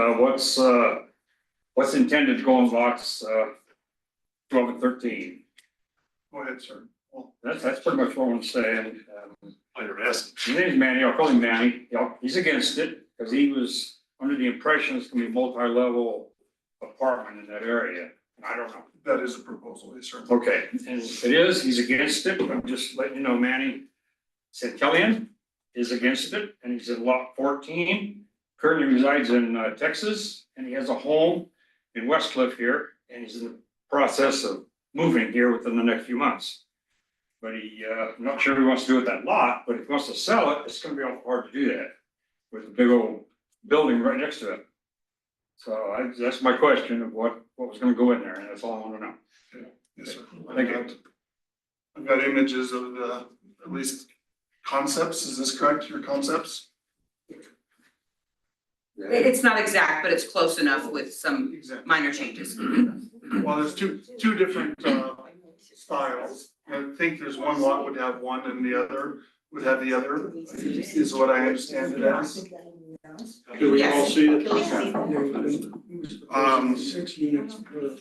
what's intended to go on lots 12 and 13? Go ahead, sir. Well, That's pretty much what I want to say. And You're asking. his name's Manny. I'll call him Manny. He's against it because he was under the impression it's gonna be a multi-level apartment in that area. I don't know. that is a proposal, yes, sir. Okay, and if it is, he's against it. I'm just letting you know, Manny said Kellyanne is against it, and he's in lot 14. Currently resides in Texas, and he has a home in West Cliff here, and he's in the process of moving here within the next few months. But I'm not sure he wants to do it that lot, but if he wants to sell it, it's gonna be awful hard to do that with a big old building right next to it. So that's my question of what was gonna go in there, and that's all I wanna know. Yes, sir. Thank you. I've got images of at least concepts. Is this correct, your concepts? It's not exact, but it's close enough with some Exactly. minor changes. Well, there's two different styles. I think there's one lot would have one and the other would have the other, is what I understand it as. Do we all Yes. see it? Um, 6 units per.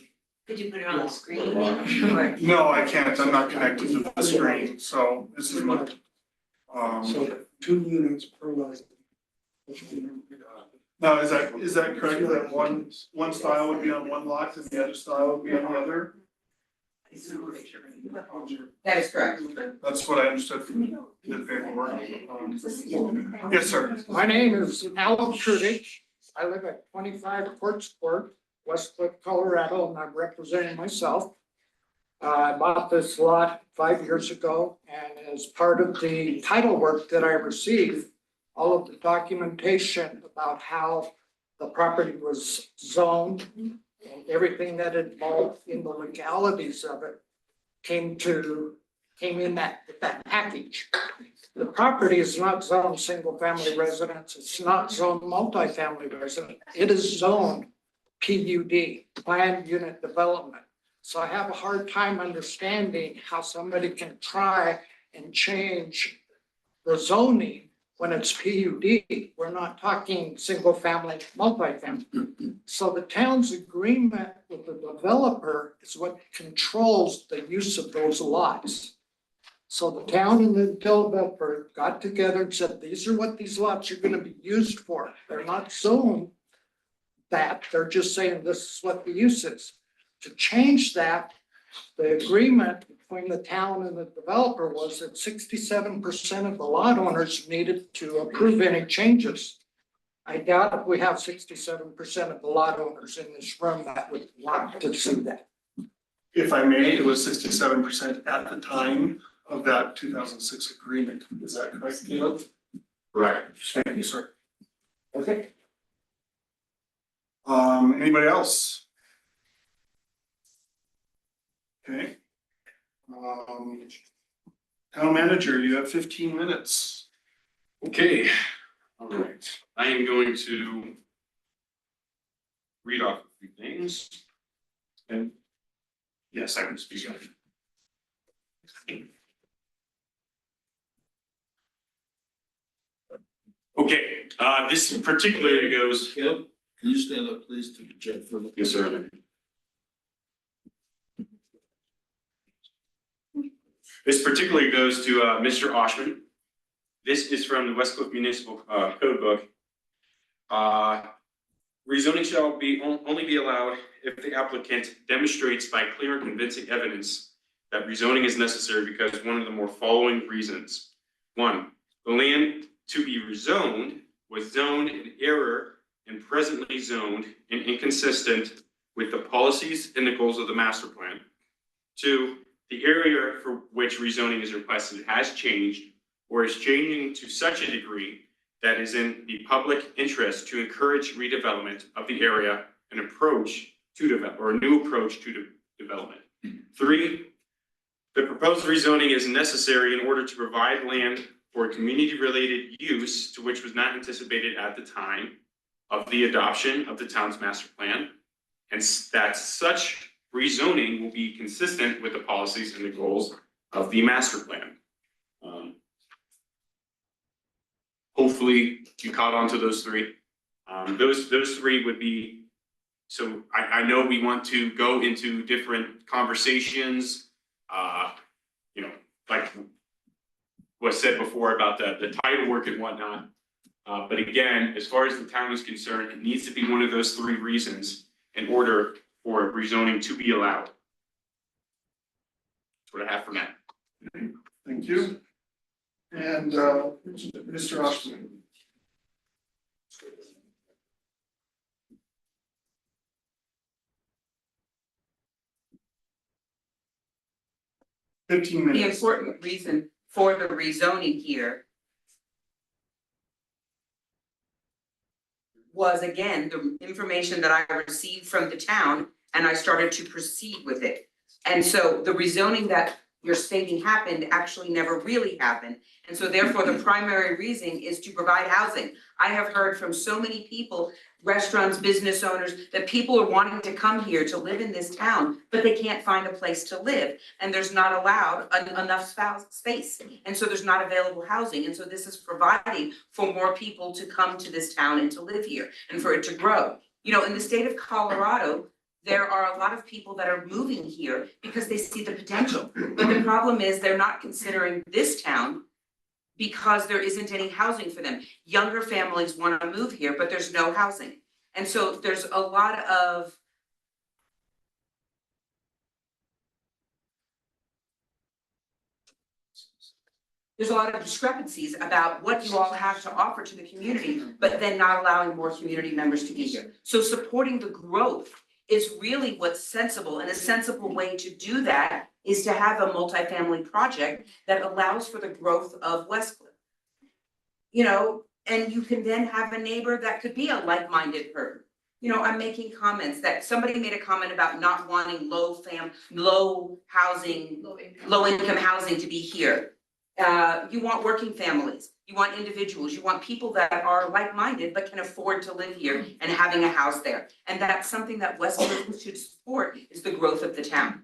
Could you put it on the screen? Or- No, I can't. I'm not connected to the screen, so this is what. So 2 units per lot. Now, is that correct, that one style would be on one lot and the other style would be on the other? That is correct. That's what I understood from the paperwork. Yes, sir. My name is Alan Kurdick. I live at 25 Quartz Court, West Cliff, Colorado, and I'm representing myself. I bought this lot 5 years ago, and as part of the title work that I received, all of the documentation about how the property was zoned and everything that involved in the legalities of it came in that package. The property is not zoned single-family residence, it's not zoned multifamily residence, it is zoned PUD, planned unit development. So I have a hard time understanding how somebody can try and change the zoning when it's PUD. We're not talking single-family, multifamily. So the town's agreement with the developer is what controls the use of those lots. So the town and the developer got together and said, these are what these lots are gonna be used for. They're not zoned that, they're just saying this is what the use is. To change that, the agreement between the town and the developer was that 67% of the lot owners needed to approve any changes. I doubt if we have 67% of the lot owners in this room that would want to see that. If I may, it was 67% at the time of that 2006 agreement. Is that correct, Caleb? Right. Thank you, sir. Okay. Anybody else? Okay. Town manager, you have 15 minutes. Okay, all right. I am going to read off a few things. And yes, I can speak up. Okay, this particularly goes. Caleb, can you stand up, please, to Jeff for the? Yes, sir. This particularly goes to Mr. Oshman. This is from the West Cliff Municipal Code Book. Rezoning shall only be allowed if the applicant demonstrates by clear and convincing evidence that rezoning is necessary because of one of the more following reasons. 1, the land to be rezoned was zoned in error and presently zoned and inconsistent with the policies and the goals of the master plan. 2, the area for which rezoning is requested has changed or is changing to such a degree that is in the public interest to encourage redevelopment of the area and approach to develop or a new approach to development. 3, the proposed rezoning is necessary in order to provide land for community-related use to which was not anticipated at the time of the adoption of the town's master plan, and that such rezoning will be consistent with the policies and the goals of the master plan. Hopefully you caught on to those 3. Those 3 would be, so I know we want to go into different conversations, like was said before about the title work and whatnot. But again, as far as the town is concerned, it needs to be one of those 3 reasons in order for rezoning to be allowed. That's what I have for Matt. Thank you. And Mr. Oshman. Fifteen The minutes. important reason for the rezoning here was, again, the information that I received from the town, and I started to proceed with it. And so the rezoning that you're stating happened actually never really happened. And so therefore, the primary reason is to provide housing. I have heard from so many people, restaurants, business owners, that people are wanting to come here to live in this town, but they can't find a place to live. And there's not allowed enough space. And so there's not available housing. And so this is providing for more people to come to this town and to live here and for it to grow. You know, in the state of Colorado, there are a lot of people that are moving here because they see the potential. But the problem is they're not considering this town because there isn't any housing for them. Younger families wanna move here, but there's no housing. And so there's a lot of discrepancies about what you all have to offer to the community, but then not allowing more community members to be here. So supporting the growth is really what's sensible, and a sensible way to do that is to have a multifamily project that allows for the growth of Westcliff. You know, and you can then have a neighbor that could be a like-minded person. You know, I'm making comments that somebody made a comment about not wanting low income housing to be here. You want working families, you want individuals, you want people that are like-minded but can afford to live here and having a house there. And that's something that Westcliff should support, is the growth of the town.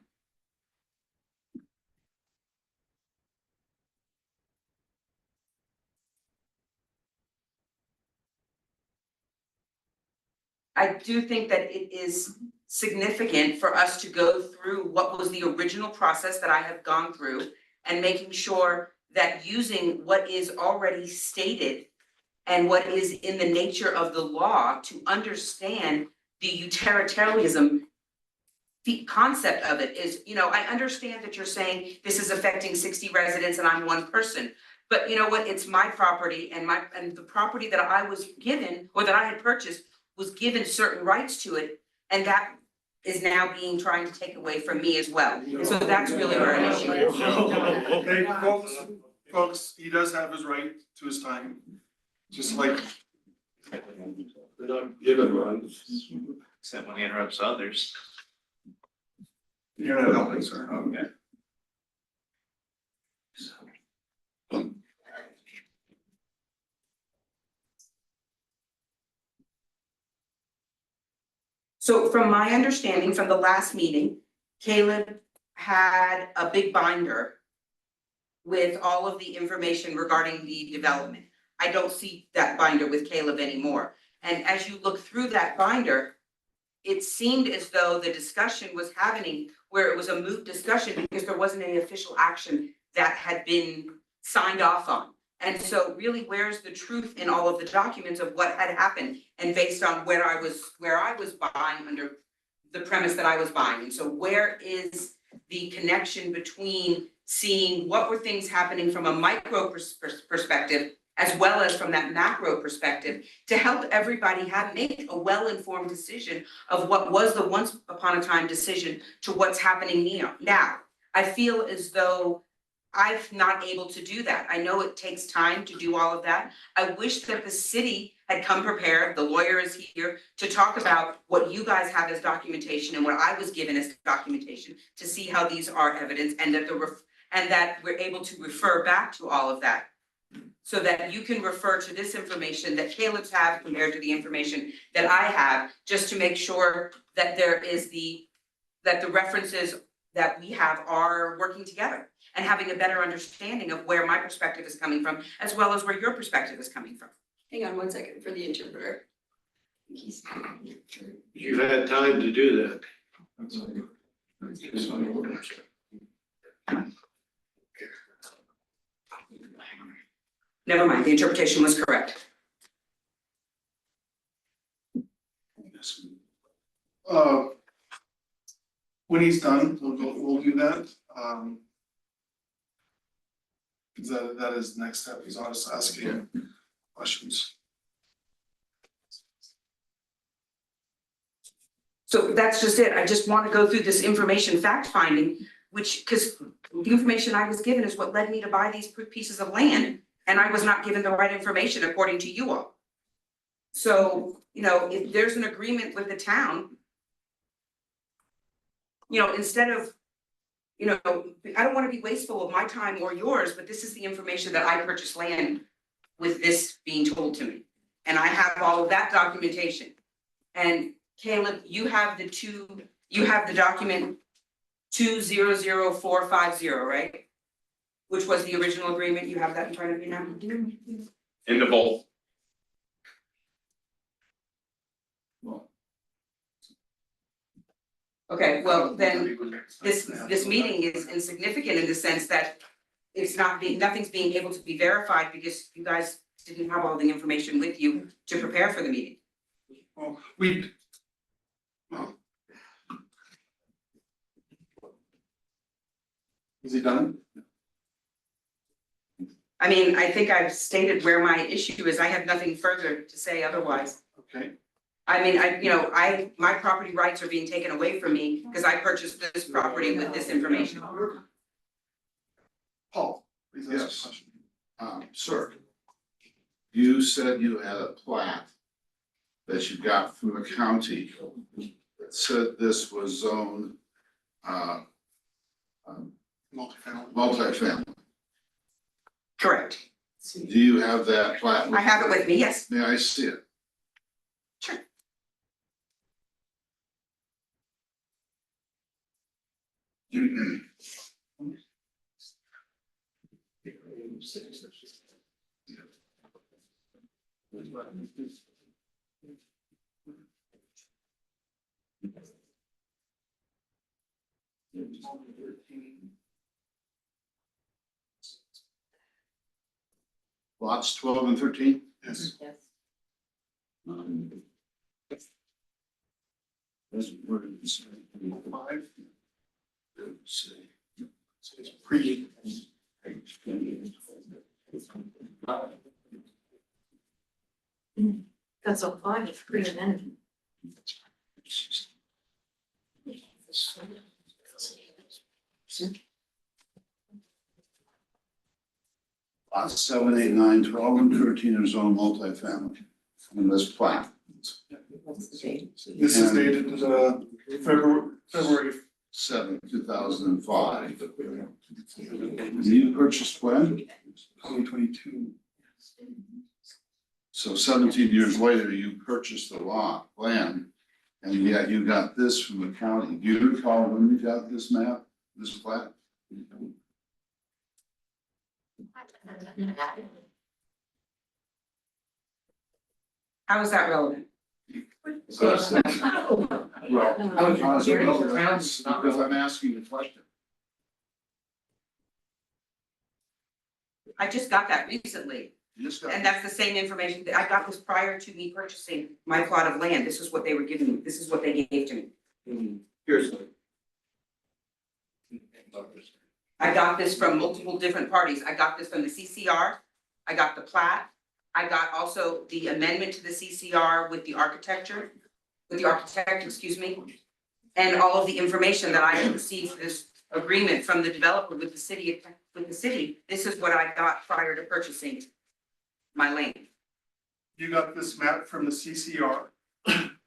I do think that it is significant for us to go through what was the original process that I have gone through, and making sure that using what is already stated and what is in the nature of the law to understand the utilitarianism, the concept of it is, you know, I understand that you're saying this is affecting 60 residents and I'm one person. But you know what, it's my property, and the property that I was given, or that I had purchased, was given certain rights to it, and that is now being trying to take away from me as well. And so that's really where an issue is. Hey, folks, he does have his right to his time, just like. They're not given one. Except when he interrupts others. You're not helping, sir. Okay. So from my understanding from the last meeting, Caleb had a big binder with all of the information regarding the development. I don't see that binder with Caleb anymore. And as you look through that binder, it seemed as though the discussion was happening where it was a moot discussion because there wasn't any official action that had been signed off on. And so really, where's the truth in all of the documents of what had happened, and based on where I was buying under the premise that I was buying? And so where is the connection between seeing what were things happening from a micro perspective as well as from that macro perspective, to help everybody make a well-informed decision of what was the once upon a time decision to what's happening now. I feel as though I'm not able to do that. I know it takes time to do all of that. I wish that the city had come prepared, the lawyer is here, to talk about what you guys have as documentation and what I was given as documentation, to see how these are evidence, and that we're able to refer back to all of that, so that you can refer to this information that Caleb's have compared to the information that I have, just to make sure that that the references that we have are working together and having a better understanding of where my perspective is coming from, as well as where your perspective is coming from. Hang on one second for the interpreter. You've had time to do that. Never mind, the interpretation was correct. When he's done, we'll do that. Cause that is the next step, he's always asking questions. So that's just it. I just want to go through this information fact finding, because the information I was given is what led me to buy these pieces of land. And I was not given the right information according to you all. So, if there's an agreement with the town, instead of, I don't want to be wasteful of my time or yours, but this is the information that I purchased land with this being told to me. And I have all of that documentation. And Caleb, you have the document 200450, right? Which was the original agreement, you have that in front of you now? In the bowl. Okay, well, then this meeting is insignificant in the sense that nothing's being able to be verified because you guys didn't have all the information with you to prepare for the meeting. Well, well. Is he done? I mean, I think I've stated where my issue is. I have nothing further to say otherwise. Okay, I mean, my property rights are being taken away from me because I purchased this property with this information. Paul, please ask Yes. a question. Sir, you said you had a plat that you got from the county that said this was zoned Multifamily. multifamily. Correct. Do you have that plat? I have it with me, yes. May I see it? Sure. Lots 12 and 13? Yes. That's where it's. 5. So it's pre. That's all fine, it's pretty amended. Lots 7, 8, 9, 12, and 13 are zone multifamily in this plat. This is dated February 7, 2005. You purchased when? 2022. So 17 years later, you purchased the land, and yet you got this from the county. Do you recall when you got this map, this plat? How is that relevant? Because I'm asking the question. I just got that recently, You just got. and that's the same information that I got this prior to me purchasing my plot of land. This is what they were giving me. This is what they gave to me. Here's. I got this from multiple different parties. I got this from the CCR. I got the plat. I got also the amendment to the CCR with the architect, excuse me. And all of the information that I received this agreement from the developer with the city. This is what I got prior to purchasing my land. You got this map from the CCR. I'm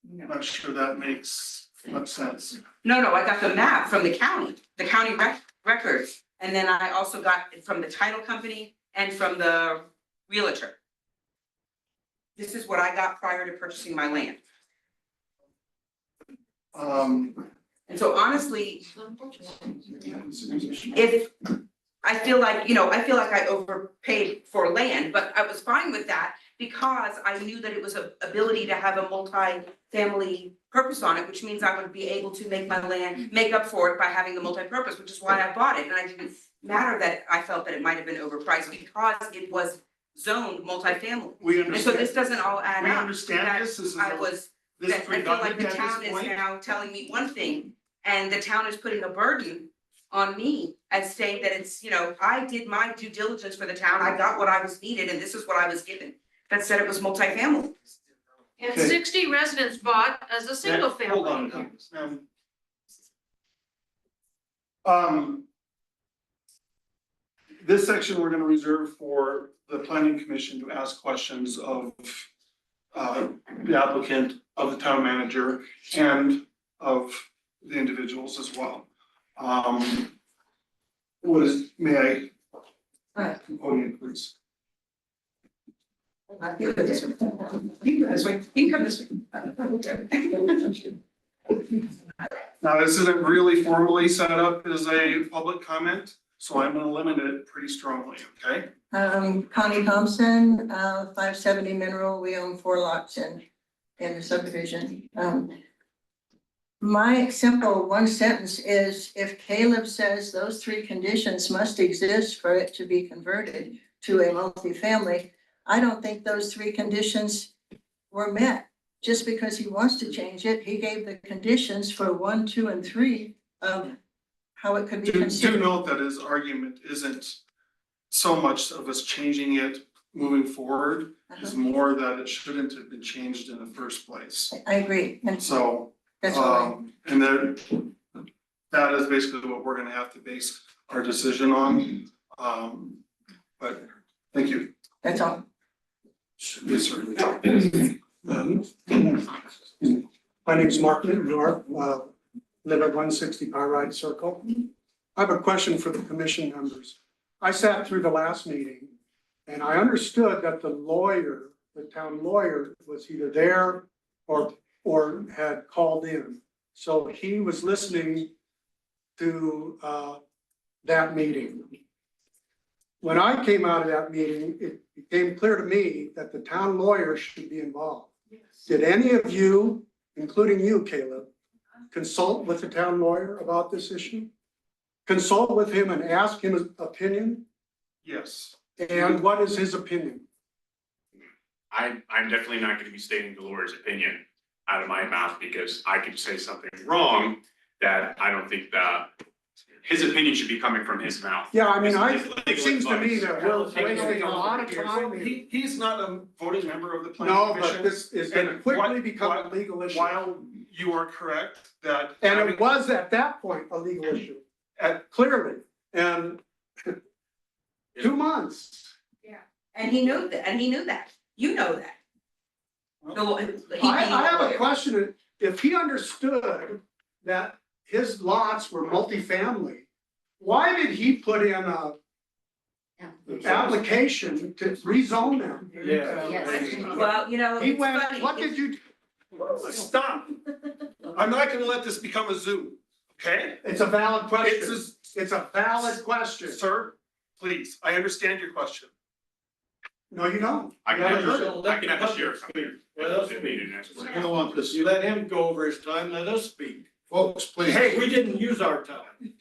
not sure that makes much sense. No, I got the map from the county records. And then I also got it from the title company and from the realtor. This is what I got prior to purchasing my land. And so honestly, if I feel like, I overpaid for land, but I was fine with that because I knew that it was an ability to have a multi-family purpose on it, which means I would be able to make my land, make up for it by having the multi-purpose, which is why I bought it. And I didn't matter that I felt that it might have been overpriced because it was zoned multi-family. We And so understand, this doesn't all add we up. understand that this is, I was this that is I feel like redundant the at town this is point. now telling me one thing, and the town is putting a burden on me as saying that it's, I did my due diligence for the town, I got what I was needed, and this is what I was given. That said it was multifamily. And Okay. 60 residents bought as a single family. Hold on. This section we're gonna reserve for the planning commission to ask questions of the applicant, of the town manager, and of the individuals as well. May I? Podium, please. You can go this way. You can go this way. You can come this way. Now, this isn't really formally set up as a public comment, so I'm gonna limit it pretty strongly, okay? Connie Thompson, 570 Mineral, we own 4 lots in the subdivision. My simple one sentence is, if Caleb says those three conditions must exist for it to be converted to a multifamily, I don't think those three conditions were met. Just because he wants to change it, he gave the conditions for 1, 2, and 3 of how it could be Do considered. note that his argument isn't so much of us changing it moving forward, is more that it shouldn't have been changed in the first place. I agree, and So, that's all. and that is basically what we're gonna have to base our decision on. But thank you. That's all. Yes, sir. My name is Mark Newdorf, live at 160 Pyrite Circle. I have a question for the commission members. I sat through the last meeting and I understood that the lawyer, the town lawyer, was either there or had called in. So he was listening to that meeting. When I came out of that meeting, it became clear to me that the town lawyer should be involved. Did any of you, including you, Caleb, consult with the town lawyer about this issue? Consult with him and ask him his opinion? Yes. And what is his opinion? I'm definitely not gonna be stating the lawyer's opinion out of my mouth, because I could say something wrong that I don't think that his opinion should be coming from his mouth. Yeah, I mean, His it legal seems to me advice. that we're wasting a lot of time here. He's not a voting member of the planning No, commission. but this is gonna And quickly what- become a legal issue. While you are correct that. And having- it was at that point a legal issue, clearly, and 2 months. And he knew that, and he knew that, you know that. I have a question, if he understood that his lots were multifamily, why did he put in a application to rezone them? Well, you know, He it's went, funny. what did you, Stop. I'm not gonna let this become a zoo, okay? it's a valid question, It's it's a valid question. Sir, please, I understand your question. No, you don't. I can You have haven't the, I can have the sheriff come here. Let us If needed next week. I don't want this, you let him go over his time, let us speak. Folks, please. Hey, We didn't use our time.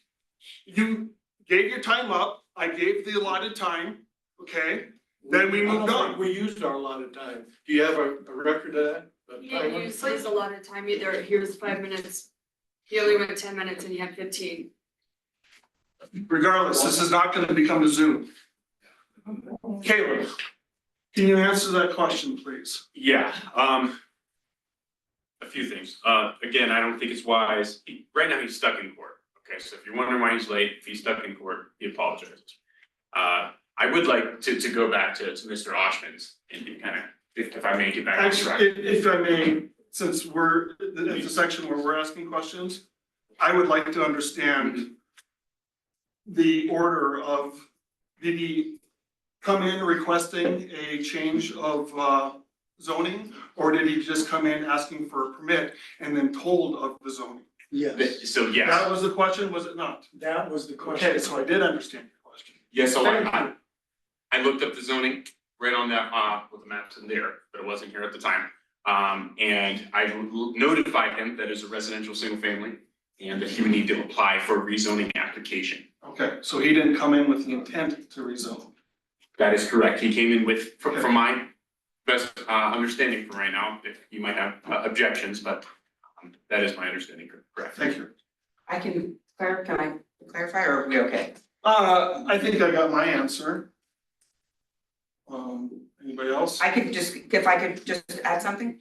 you gave your time up, I gave the allotted time, okay? Then we moved I don't on. think we used our allotted time. Do you have a record of that? He didn't use his allotted time either, he was 5 minutes. He only went 10 minutes and he had 15. Regardless, this is not gonna become a zoo. Caleb, can you answer that question, please? Yeah, a few things. Again, I don't think it's wise. Right now, he's stuck in court. Okay, so if you're wondering why he's late, if he's stuck in court, he apologizes. I would like to go back to Mr. Oshman's and kind of, if I may get back on track. Actually, if I may, since we're at the section where we're asking questions, I would like to understand the order of, did he come in requesting a change of zoning? Or did he just come in asking for a permit and then told of the zoning? Yes, So, That yes, was the question, was it not? that was the question. Okay, so I did understand your question. yes, so Thank I looked up the zoning right on that, with the maps in there, but it wasn't here at the time. And I notified him that it's a residential single family and that he would need to apply for a rezoning application. Okay, so he didn't come in with the intent to rezone. That is correct. He came in with, from my best understanding from right now, if you might have objections, but that is my understanding, correct? Thank you. I can clarify, or are we okay? I think I got my answer. Anybody else? If I could just add something?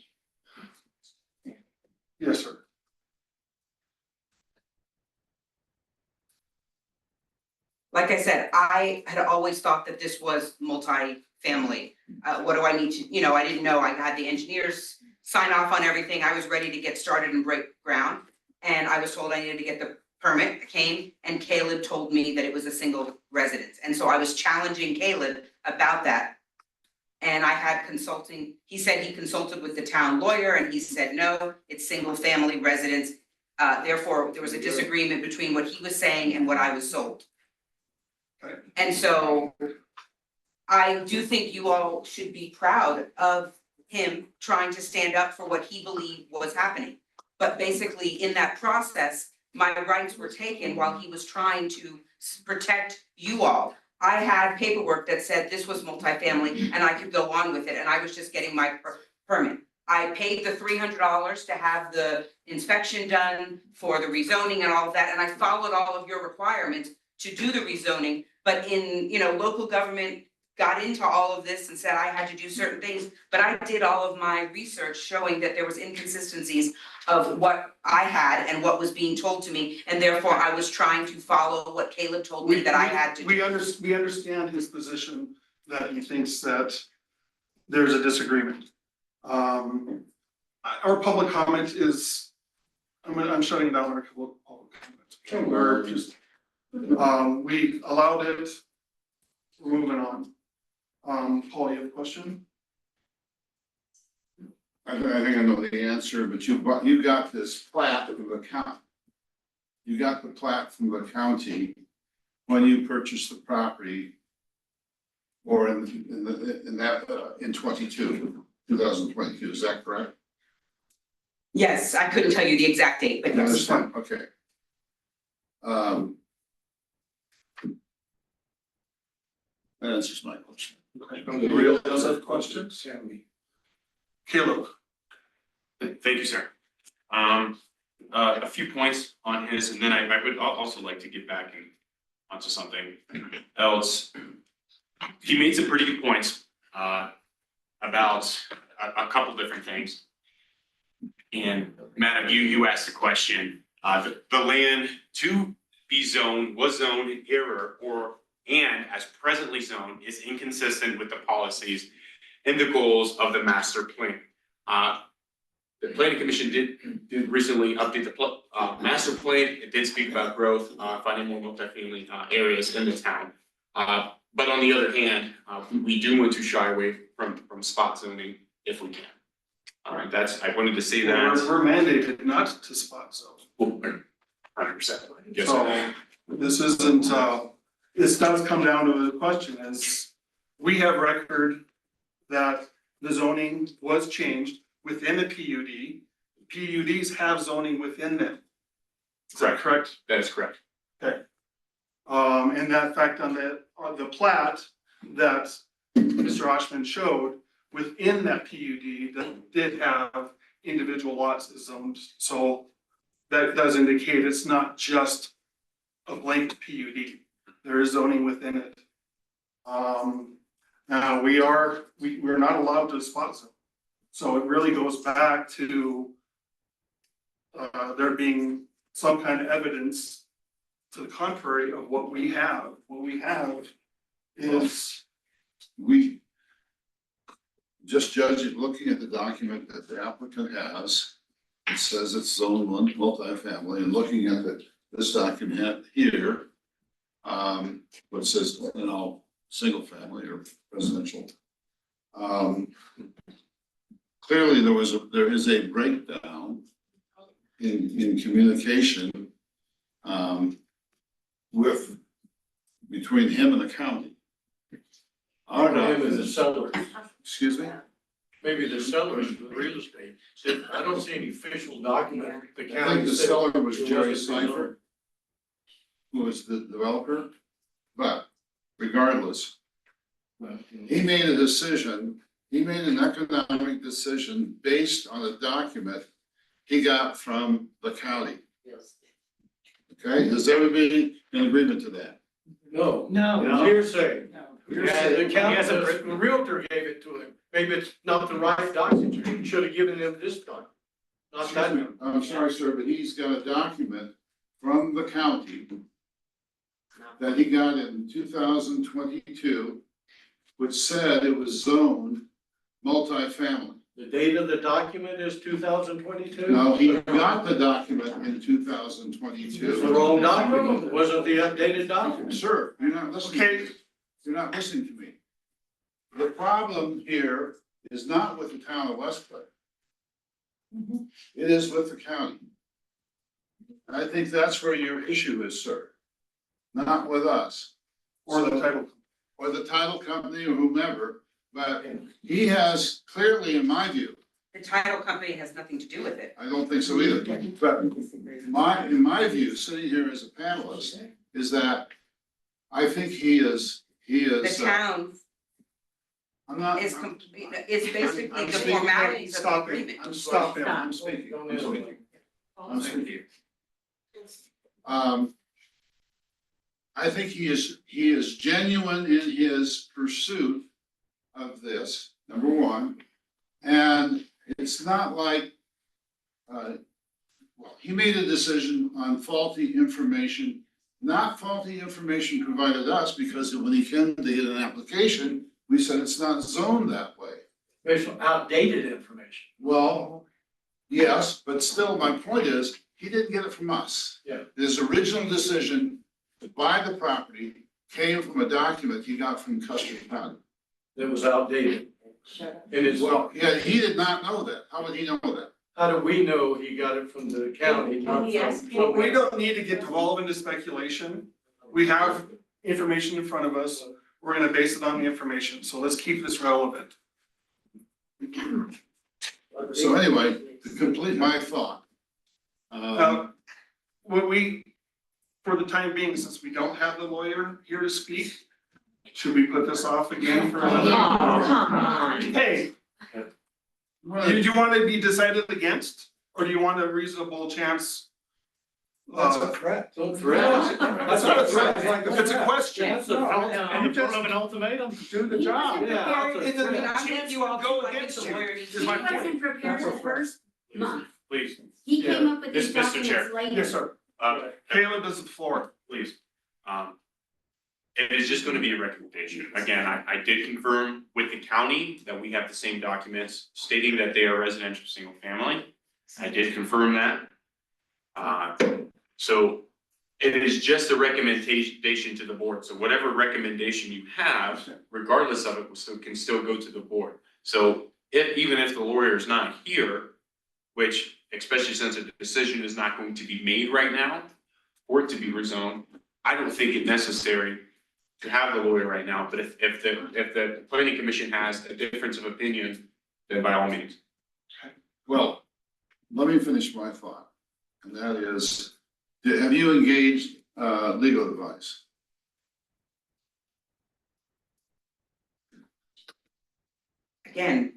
Yes, sir. Like I said, I had always thought that this was multi-family. What do I need to, I didn't know, I had the engineers sign off on everything, I was ready to get started and break ground. And I was told I needed to get the permit, I came, and Caleb told me that it was a single residence. And so I was challenging Caleb about that. And I had consulting, he said he consulted with the town lawyer and he said, no, it's single family residence. Therefore, there was a disagreement between what he was saying and what I was sold. Okay. And so I do think you all should be proud of him trying to stand up for what he believed was happening. But basically, in that process, my rights were taken while he was trying to protect you all. I had paperwork that said this was multifamily and I could go on with it, and I was just getting my permit. I paid the $300 to have the inspection done for the rezoning and all of that, and I followed all of your requirements to do the rezoning. But in, local government got into all of this and said I had to do certain things, but I did all of my research showing that there was inconsistencies of what I had and what was being told to me, and therefore I was trying to follow what Caleb told me that I had to do. We understand his position, that he thinks that there's a disagreement. Our public comment is, I'm shutting down our couple of public comments. We're just, we allowed it, we're moving on. Paul, you have a question? I think I know the answer, but you got this plat from the county. You got the plat from the county when you purchased the property. Or in 2022, is that correct? Yes, I couldn't tell you the exact date, but yes. That's fine, okay. That answers my question. Anybody else have questions? Caleb? Thank you, sir. A few points on his, and then I would also like to get back onto something else. He made some pretty good points about a couple different things. And Madam, you asked the question, the land to be zoned was zoned in error and as presently zoned is inconsistent with the policies and the goals of the master plan. The planning commission did recently update the master plan. It did speak about growth, finding more multifamily areas in the town. But on the other hand, we do want to shy away from spot zoning if we can. All right, I wanted to say that. We're mandated not to spot zone. 100%. Yes, So sir. this isn't, this does come down to the question is, we have record that the zoning was changed within the PUD. PUDs have zoning within them. Is that correct? That is correct. Okay. And that fact on the plat that Mr. Oshman showed within that PUD that did have individual lots zoned. So that does indicate it's not just a blank PUD. There is zoning within it. Now we're not allowed to spot zone. So it really goes back to there being some kind of evidence to the contrary of what we have. What we have is, We just judging, looking at the document that the applicant has, it says it's zone one multifamily, and looking at this document here, what says, single family or residential. Clearly, there is a breakdown in communication between him and the county. Maybe the sellers, Excuse me? maybe the sellers of the real estate, said, I don't see any official document. The I county think the said seller was it Jerry wasn't Cipher, who was the developer, but regardless, he made a decision, he made an economic decision based on a document he got from the county. Yes. Okay, does everybody in agreement to that? No. No. Hearsay. Yeah, The county, the realtor gave it to him. Maybe it's not the right document. He should have given him this document. Not that one. I'm sorry, sir, but he's got a document from the county that he got in 2022, which said it was zoned multifamily. The date of the document is 2022? No, he got the document in 2022. It's the wrong document. It wasn't the updated document. Sir, you're not listening. okay, You're not listening to me. The problem here is not with the town of Westcliff. It is with the county. And I think that's where your issue is, sir. Not with us. or the title. Or the title company or whomever, but he has clearly, in my view, The title company has nothing to do with it. I don't think so either, but in my view, sitting here as a panelist, is that I think he is, The town I'm not. is basically I'm the speaking. formalities of the Stop it. agreement. I'm stopping, I'm speaking, I'm speaking. I'm speaking. I think he is genuine in his pursuit of this, number one. And it's not like, well, he made a decision on faulty information, not faulty information provided us, because when he came to get an application, we said it's not zoned that way. There's outdated information. Well, yes, but still, my point is, he didn't get it from us. Yeah. His original decision to buy the property came from a document he got from Custer County. It was outdated. It is, Well, yeah, he did not know that. How would he know that? How do we know he got it from the county, not from? Well, we don't need to get devolved into speculation. We have information in front of us. We're gonna base it on the information, so let's keep this relevant. So anyway, to complete my thought. What for the time being, since we don't have the lawyer here to speak, should we put this off again for another? Hey, do you want to be decided against, or do you want a reasonable chance? that's a threat. That's not a threat, if it's a question. That's a threat. You just an ultimatum. do the job. Yeah. And then I mean, the I'm chance with you will all go too. I think against the you, lawyer needs is to my be- point. wasn't prepared the first month. Please, He came up with these Mr. Chair. documents later. Yes, sir. Caleb is the floor. please. It is just gonna be a recommendation. Again, I did confirm with the county that we have the same documents stating that they are residential single family. I did confirm that. So it is just a recommendation to the board. So whatever recommendation you have, regardless of it, can still go to the board. So even if the lawyer is not here, which especially since a decision is not going to be made right now, for it to be rezoned, I don't think it necessary to have the lawyer right now, but if the planning commission has a difference of opinion, then by all means. Well, let me finish my thought, and that is, have you engaged legal advice? Again,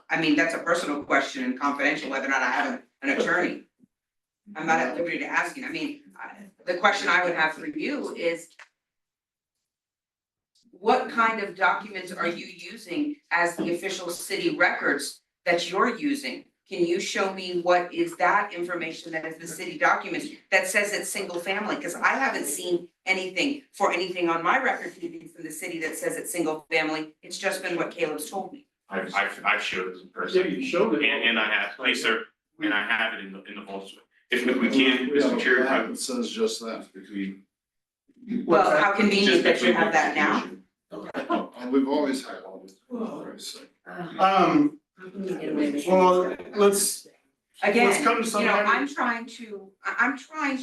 I mean, that's a personal question and confidential, whether or not I have an attorney. I'm not at liberty to ask you. I mean, the question I would have for you is, what kind of documents are you using as the official city records that you're using? Can you show me what is that information that is the city documents that says it's single family? Because I haven't seen anything on my record keeping from the city that says it's single family. It's just been what Caleb's told me. I've showed it in person. Yeah, you showed it. And I have, please, sir, and I have it in the vaults. If we can, Mr. Chair, It says just that, between. Well, how convenient that you have that now. We've always had all this. Well, let's Again, come to some. I'm trying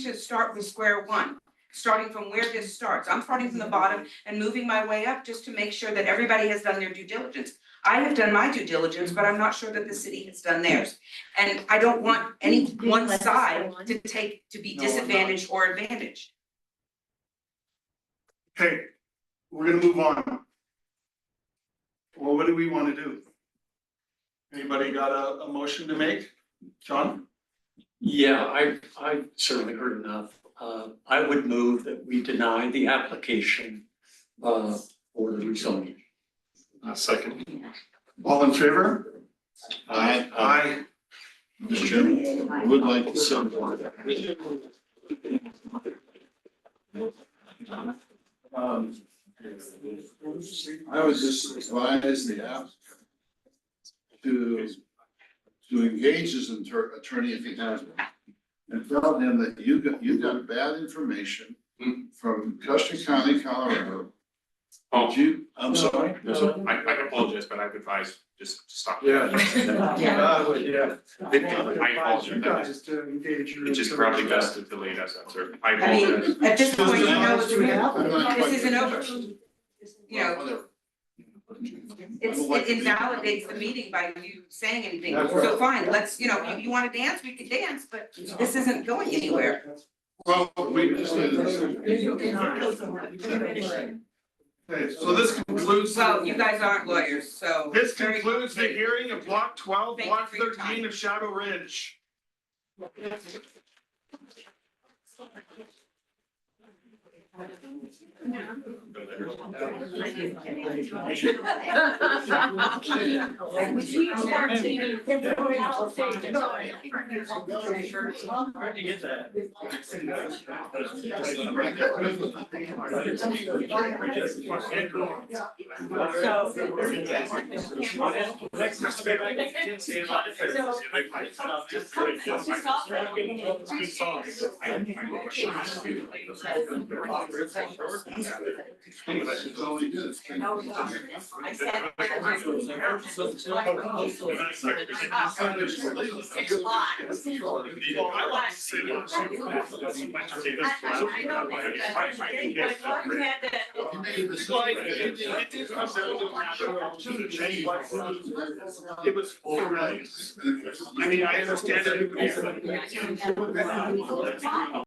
to start with square one, starting from where this starts. I'm starting from the bottom and moving my way up just to make sure that everybody has done their due diligence. I have done my due diligence, but I'm not sure that the city has done theirs. And I don't want any one side to be disadvantaged or advantaged. Okay, we're gonna move on. Well, what do we wanna do? Anybody got a motion to make? John? Yeah, I certainly heard enough. I would move that we deny the application for the rezoning. Second. All in favor? Aye. Mr. Chairman, I would like to. I would just advise the applicant to engage his attorney if he has one. And tell him that you got bad information from Custer County, Colorado. Oh, I'm sorry? I apologize, but I've advised just to stop. Yeah. Yeah. I apologize. You guys to engage your. It's just probably best to delay that, sir. I I mean, apologize. at this point, you know, I'm not this quite- isn't over. You know, Whatever. it invalidates the meeting by you saying anything, That's right. so fine, let's, you know, if you wanna dance, we can dance, but this isn't going anywhere. Well, okay, so this concludes. So you guys aren't lawyers, so. This concludes the hearing of block 12, Thank you block for your 13 of Shadow Ridge. It was full. I mean, I understand it.